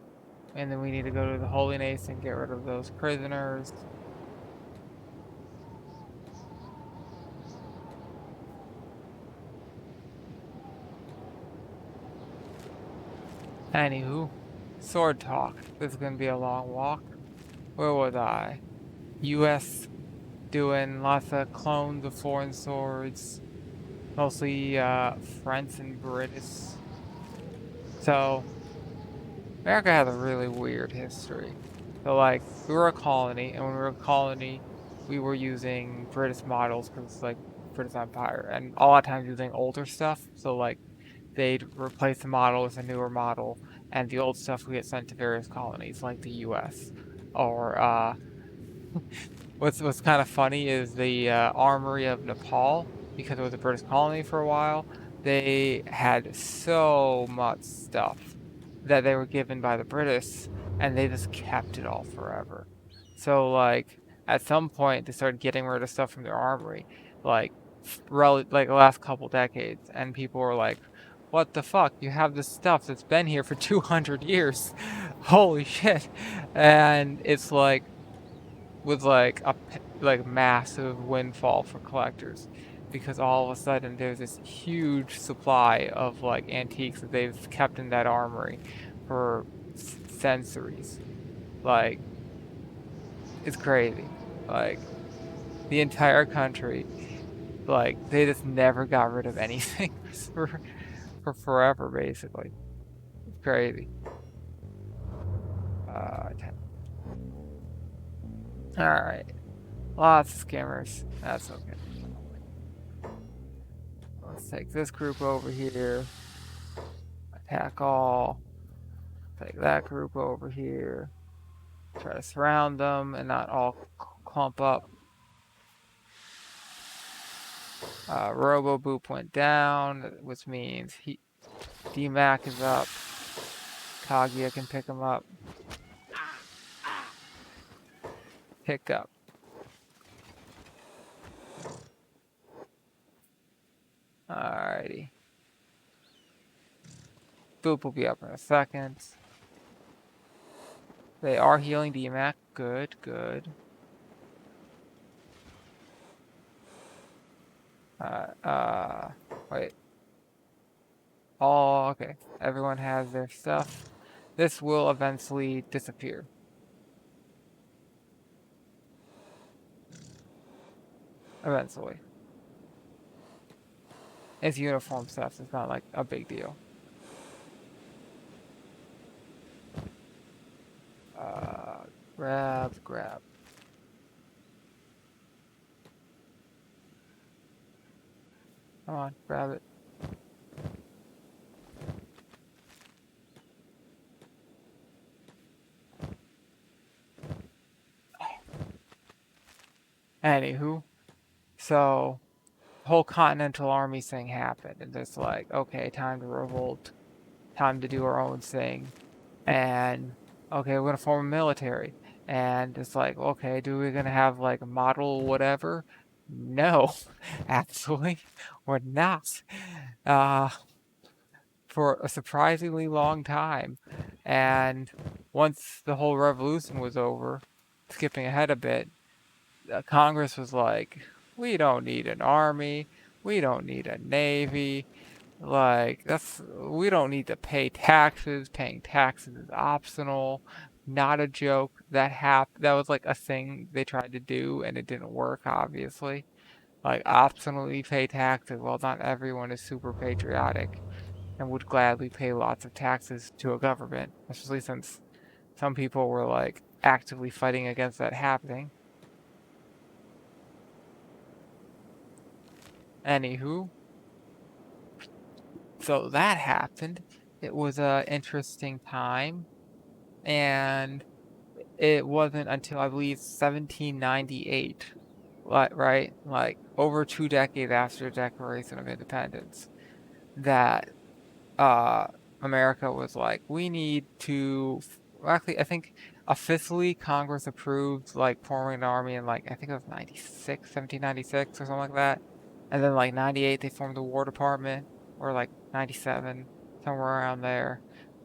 and then we need to go to the Holy Nace and get rid of those prisoners. Anywho, sword talk. This is gonna be a long walk. Where was I? US doing lots of clones of foreign swords, mostly French and British. So America has a really weird history. So like we were a colony, and when we were a colony, we were using British models because it's like British Empire, and a lot of times using older stuff. So like they'd replace the model with a newer model, and the old stuff would get sent to various colonies like the U.S. Or what's kind of funny is the armory of Nepal, because it was a British colony for a while. They had so much stuff that they were given by the British, and they just kept it all forever. So like at some point they started getting rid of stuff from their armory, like like the last couple decades, and people were like, "What the fuck? You have this stuff that's been here for 200 years, holy shit!" And it's like with like a massive windfall for collectors, because all of a sudden there's this huge supply of like antiques that they've kept in that armory for centuries. Like it's crazy. Like the entire country, like they just never got rid of anything for forever, basically. It's crazy. All right, lots of skimmers. That's okay. Let's take this group over here. Attack all. Take that group over here. Try to surround them and not all clump up. Robo Boop went down, which means D-Mac is up. Kaguya can pick him up. Pick up. Alrighty. Boop will be up in a second. They are healing DMAC. Good, good. Wait. Oh, okay. Everyone has their stuff. This will eventually disappear. Eventually. It's uniform stuff. It's not like a big deal. Grab, grab. Come on, grab it. Anywho, so whole Continental Army thing happened, and it's like, okay, time to revolt, time to do our own thing, and okay, we're gonna form a military, and it's like, okay, do we gonna have like a model whatever? No, actually, we're not. Uh, for a surprisingly long time, and once the whole revolution was over, skipping ahead a bit, Congress was like, we don't need an army, we don't need a navy, like we don't need to pay taxes. Paying taxes is optional. Not a joke. That was like a thing they tried to do and it didn't work, obviously. Like optionally pay taxes. Well, not everyone is super patriotic and would gladly pay lots of taxes to a government, especially since some people were like actively fighting against that happening. Anywho, so that happened. It was a interesting time, and it wasn't until I believe 1798, right, like over 2 decades after the Declaration of Independence, that uh, America was like, we need to. Well, actually, I think officially Congress approved like forming an army in like I think it was 96, 1796 or something like that, and then like 98 they formed the War Department, or like 97 somewhere around there,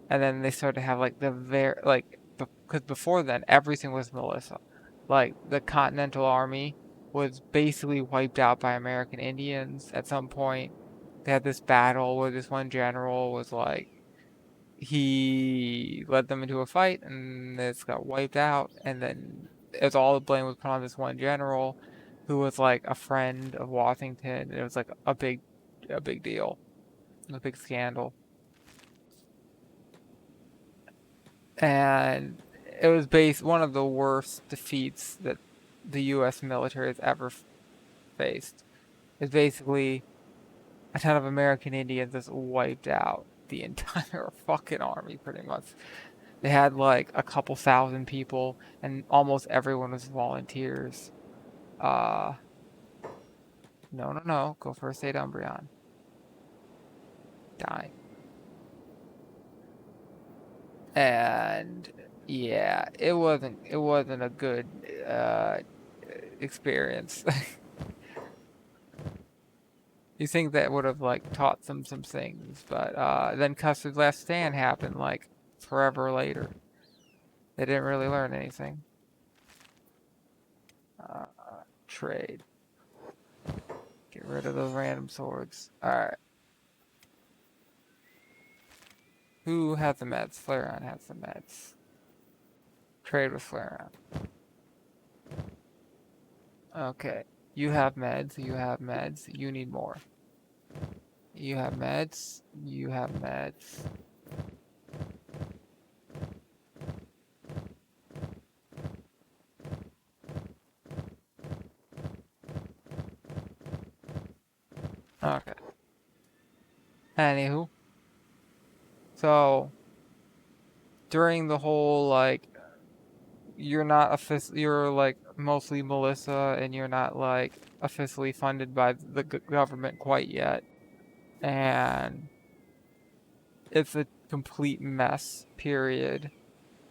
and then they started to have like the very like because before then everything was militia, like the Continental Army was basically wiped out by American Indians at some point. They had this battle where this one general was like, he led them into a fight and this got wiped out, and then it was all the blame was put on this one general who was like a friend of Washington. It was like a big deal, a big scandal, and it was based one of the worst defeats that the U.S. military has ever faced. It's basically a ton of American Indians just wiped out the entire fucking army, pretty much. They had like a couple thousand people, and almost everyone was volunteers. Uh, no, no, no. Go for a State Umbreon. Dying. And yeah, it wasn't a good experience. You think that would have like taught them some things, but then Custer's Last Stand happened like forever later. They didn't really learn anything. Uh, Trade. Get rid of those random swords. Alright. Who has the meds? Flareon has the meds. Trade with Flareon. Okay. You have meds. You have meds. You need more. You have meds. You have meds. Okay. Anywho. So, during the whole, like, you're like mostly Melissa and you're not like officially funded by the government quite yet. And it's a complete mess, period.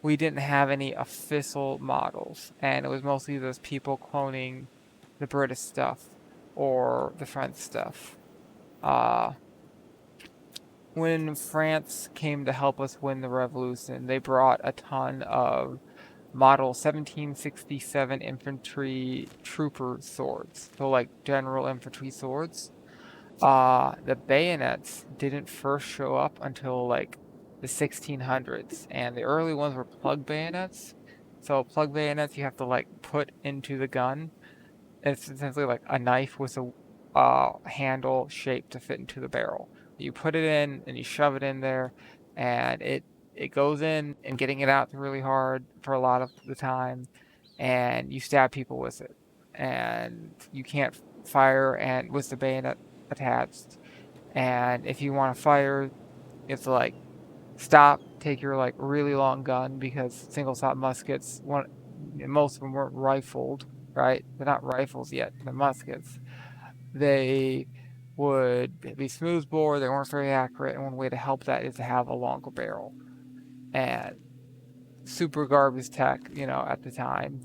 We didn't have any official models, and it was mostly those people cloning the British stuff or the French stuff. Uh, when France came to help us win the revolution, they brought a ton of model 1767 infantry trooper swords. So like general infantry swords. The bayonets didn't first show up until like the 1600s, and the early ones were plug bayonets. So plug bayonets you have to like put into the gun. It's essentially like a knife with a handle shaped to fit into the barrel. You put it in and you shove it in there, and it goes in, and getting it out is really hard for a lot of the time, and you stab people with it, and you can't fire and with the bayonet attached. And if you want to fire, you have to like stop, take your like really long gun because single shot muskets, most of them weren't rifled, right? They're not rifles yet, they're muskets. They would be smoothbore, they weren't very accurate, and one way to help that is to have a longer barrel. And super garbage tech, at the time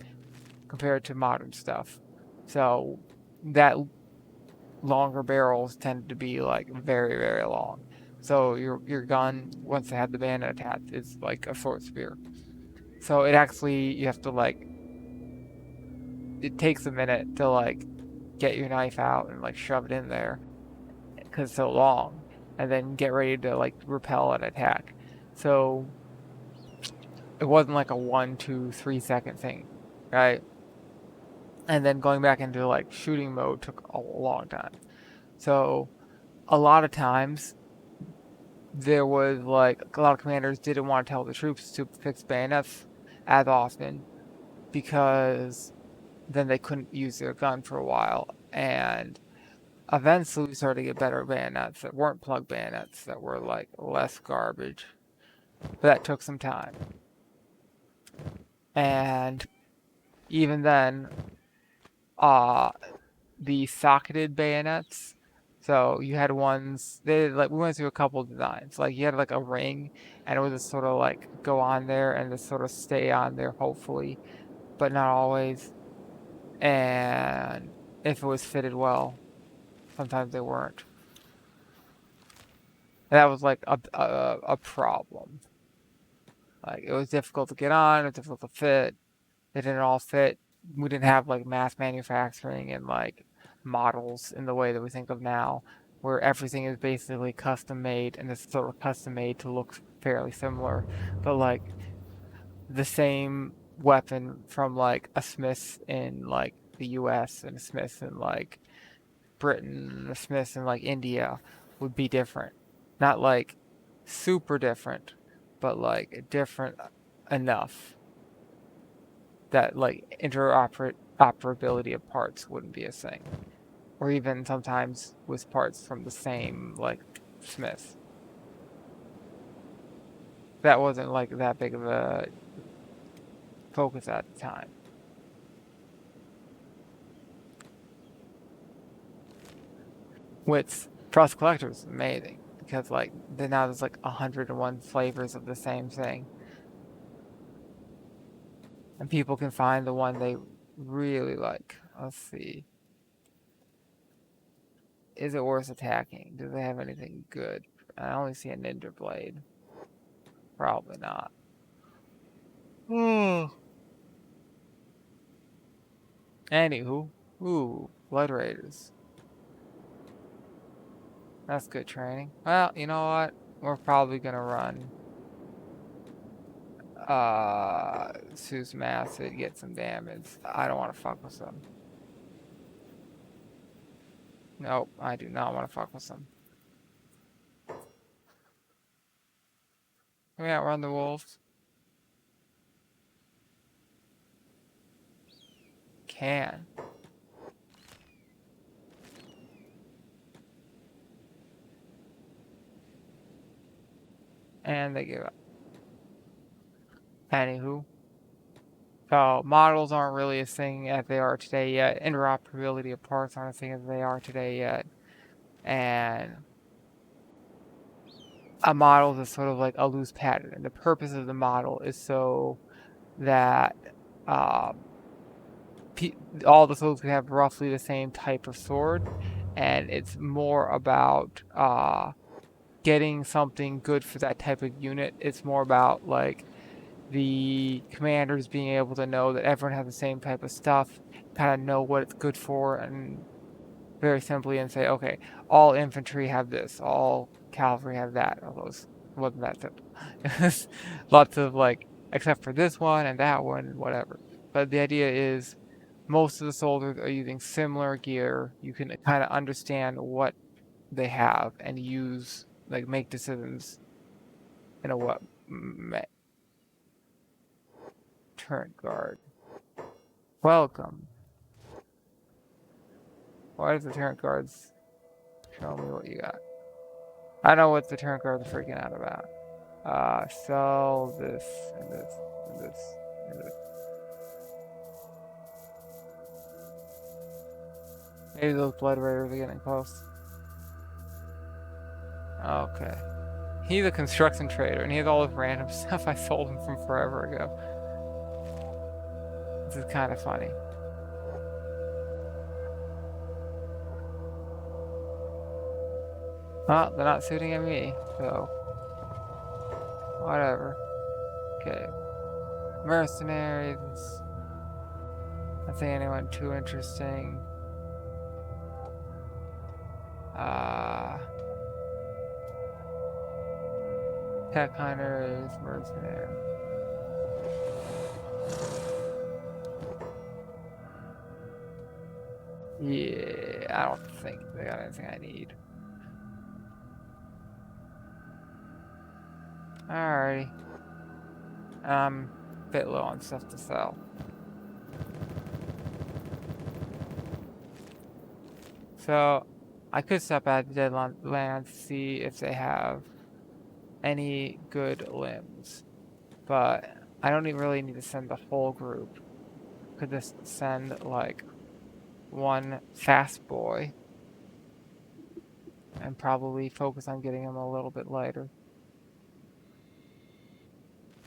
compared to modern stuff. So that longer barrels tend to be like very, very long. So your gun, once it had the bayonet attached, is like a short spear. So it actually you have to like it takes a minute to like get your knife out and like shove it in there because it's so long, and then get ready to like repel an attack. So it wasn't like a 1, 2, 3 second thing, right? And then going back into like shooting mode took a long time. So a lot of times there was like a lot of commanders didn't want to tell the troops to fix bayonets as often because then they couldn't use their gun for a while. And eventually we started to get better bayonets that weren't plug bayonets that were like less garbage. But that took some time. And even then, uh, the socketed bayonets. So you had ones they like we went through a couple of designs. Like you had like a ring and it would just sort of like go on there and just sort of stay on there hopefully, but not always. And if it was fitted well, sometimes they weren't. And that was like a problem. Like it was difficult to get on, it was difficult to fit. They didn't all fit. We didn't have like mass manufacturing and like models in the way that we think of now, where everything is basically custom made and it's sort of custom made to look fairly similar, but like the same weapon from like a smith in like the US and a smith in like Britain and a smith in like India would be different. Not like super different, but like different enough that like interoperability of parts wouldn't be a thing, or even sometimes with parts from the same like smith. That wasn't like that big of a focus at the time. With trust collectors, amazing because like now there's like 101 flavors of the same thing, and people can find the one they really like. Let's see. Is it worth attacking? Do they have anything good? I only see a ninja blade. Probably not. Hmm. Anywho, ooh, blood raiders. That's good training. Well, you know what? We're probably gonna run Seuss Massid, get some damage. I don't want to fuck with them. Nope, I do not want to fuck with them. Can we outrun the wolves? Can. And they give up. Anywho. So models aren't really a thing as they are today yet. Interoperability of parts aren't a thing as they are today yet. And a model is sort of like a loose pattern. And the purpose of the model is so that um, all the soldiers can have roughly the same type of sword. And it's more about getting something good for that type of unit. It's more about like the commanders being able to know that everyone has the same type of stuff, kind of know what it's good for, and very simply and say, okay, all infantry have this, all cavalry have that. Although it wasn't that simple. Lots of like, except for this one and that one, whatever. But the idea is most of the soldiers are using similar gear. You can kind of understand what they have and use, like, make decisions in a what? Turret guard. Welcome. Why does the turret guards show me what you got? I know what the turret guards are freaking out about. Sell this and this and this and this. Maybe those blood raiders are getting close. Okay. He's a construction trader, and he has all this random stuff I sold him from forever ago. This is kind of funny. Oh, they're not shooting at me, so whatever. Okay. Mercenaries. Nothing anyone too interesting. Tech hunters, mercenary. Yeah, I don't think they got anything I need. Alrighty. A bit low on stuff to sell. So, I could stop at the deadlands to see if they have any good limbs. But I don't even really need to send the whole group. Could just send like one fast boy and probably focus on getting him a little bit lighter.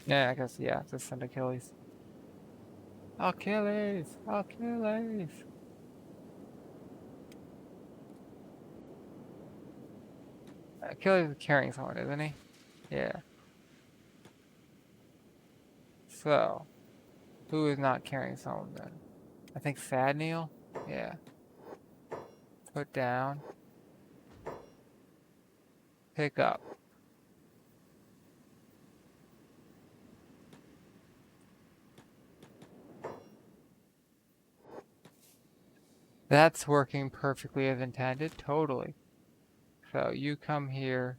Yeah, I guess, yeah, just send Achilles. Achilles! Achilles! Achilles is carrying someone, isn't he? Yeah. So, who is not carrying someone then? I think Sadneil? Yeah. Put down. Pick up. That's working perfectly as intended, totally. So you come here,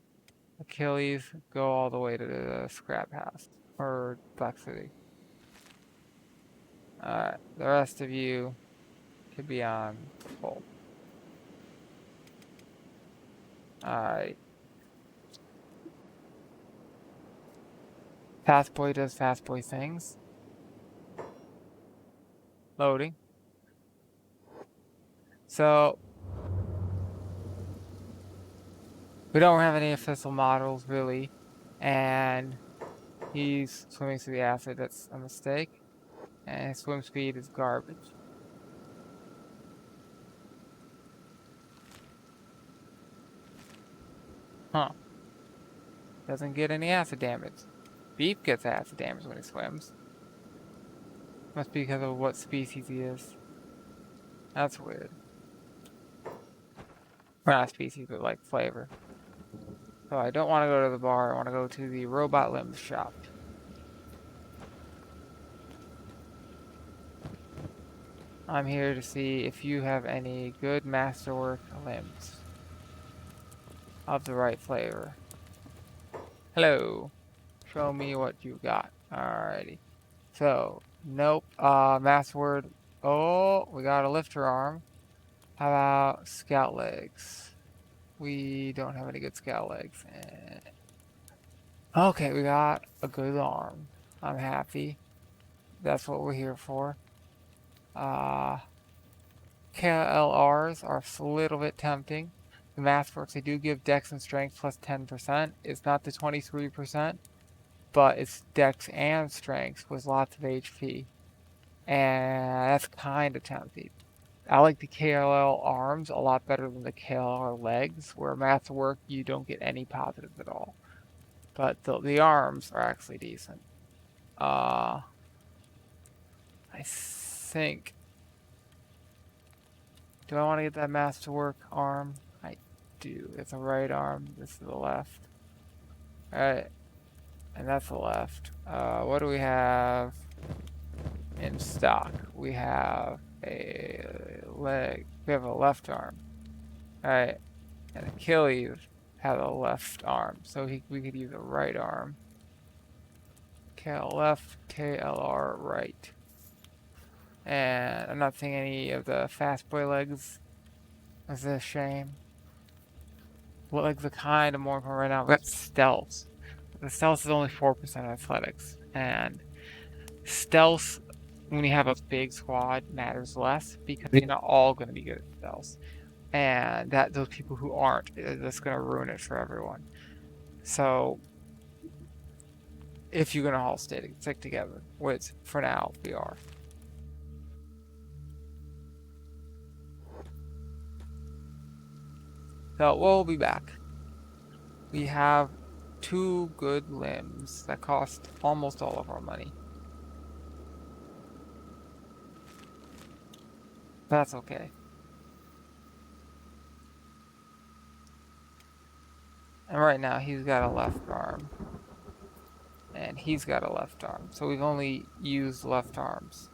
Achilles, go all the way to the scrap house, or Black City. Alright, the rest of you could be on full. Alright. Fast boy does fast boy things. Loading. So, we don't have any official models, really, and he's swimming through the acid, that's a mistake, and his swim speed is garbage. Huh. Doesn't get any acid damage. Beef gets acid damage when he swims. Must be because of what species he is. That's weird. Or not species, but like flavor. So I don't want to go to the bar, I want to go to the robot limbs shop. I'm here to see if you have any good masterwork limbs of the right flavor. Hello. Show me what you got. Alrighty. So, nope. Masterwork. Oh, we got a lifter arm. How about scout legs? We don't have any good scout legs. Okay, we got a good arm. I'm happy. That's what we're here for. KLRs are a little bit tempting. The masterworks, they do give dex and strength plus 10%. It's not the 23%, but it's dex and strength with lots of HP. And that's kind of tempting. I like the KLL arms a lot better than the KLR legs, where masterwork you don't get any positives at all. But the arms are actually decent. I think. Do I want to get that masterwork arm? I do. It's a right arm. This is the left. Alright. And that's the left. What do we have in stock? We have a leg. We have a left arm. Alright. And Achilles had a left arm. So we could use a right arm. KL left, KLR right. And I'm not seeing any of the fast boy legs. That's a shame. What legs are kind of more important right now? We got stealth. The stealth is only 4% athletics. And stealth, when you have a big squad, matters less because you're not all going to be good at stealth. And that those people who aren't, that's going to ruin it for everyone. So, if you're going to all stick together, which for now we are. So we'll be back. We have 2 good limbs that cost almost all of our money. That's okay. And right now he's got a left arm. And he's got a left arm. So we've only used left arms.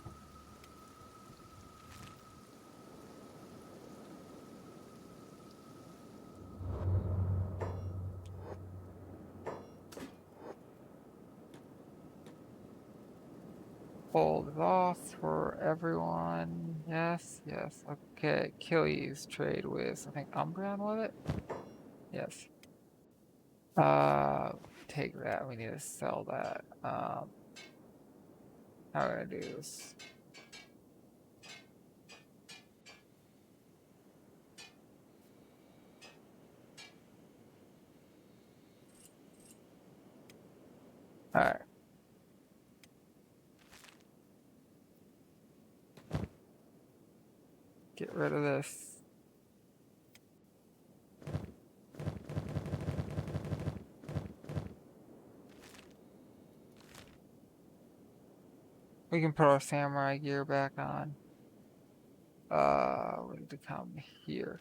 Hold it off for everyone. Yes, yes. Okay, Achilles trade with, I think, Umbreon with it? Yes. Take that. We need to sell that. How am I gonna do this? Alright. Get rid of this. We can put our samurai gear back on. We need to come here.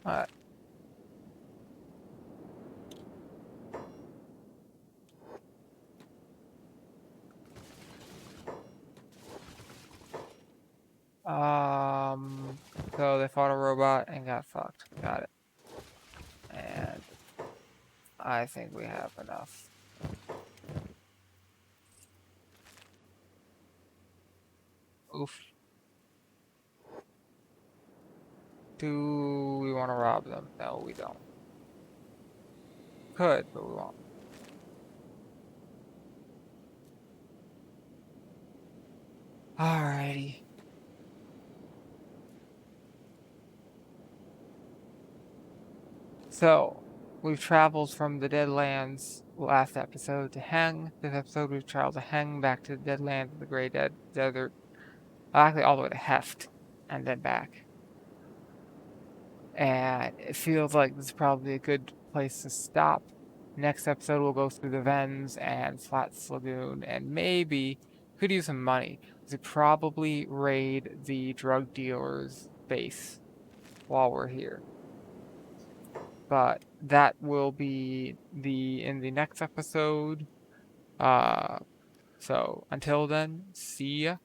Alright. So they fought a robot and got fucked. Got it. And I think we have enough. Oof. Do we want to rob them? No, we don't. Could, but we won't. Alrighty. So, we've traveled from the Deadlands last episode to Heng. This episode we've traveled to Heng, back to the Deadlands, the Grey Desert. Actually, all the way to Heft, and then back. And it feels like this is probably a good place to stop. Next episode, we'll go through the Vens and Flats Lagoon, and maybe could use some money. We could probably raid the drug dealer's base while we're here. But that will be in the next episode. So until then, see ya.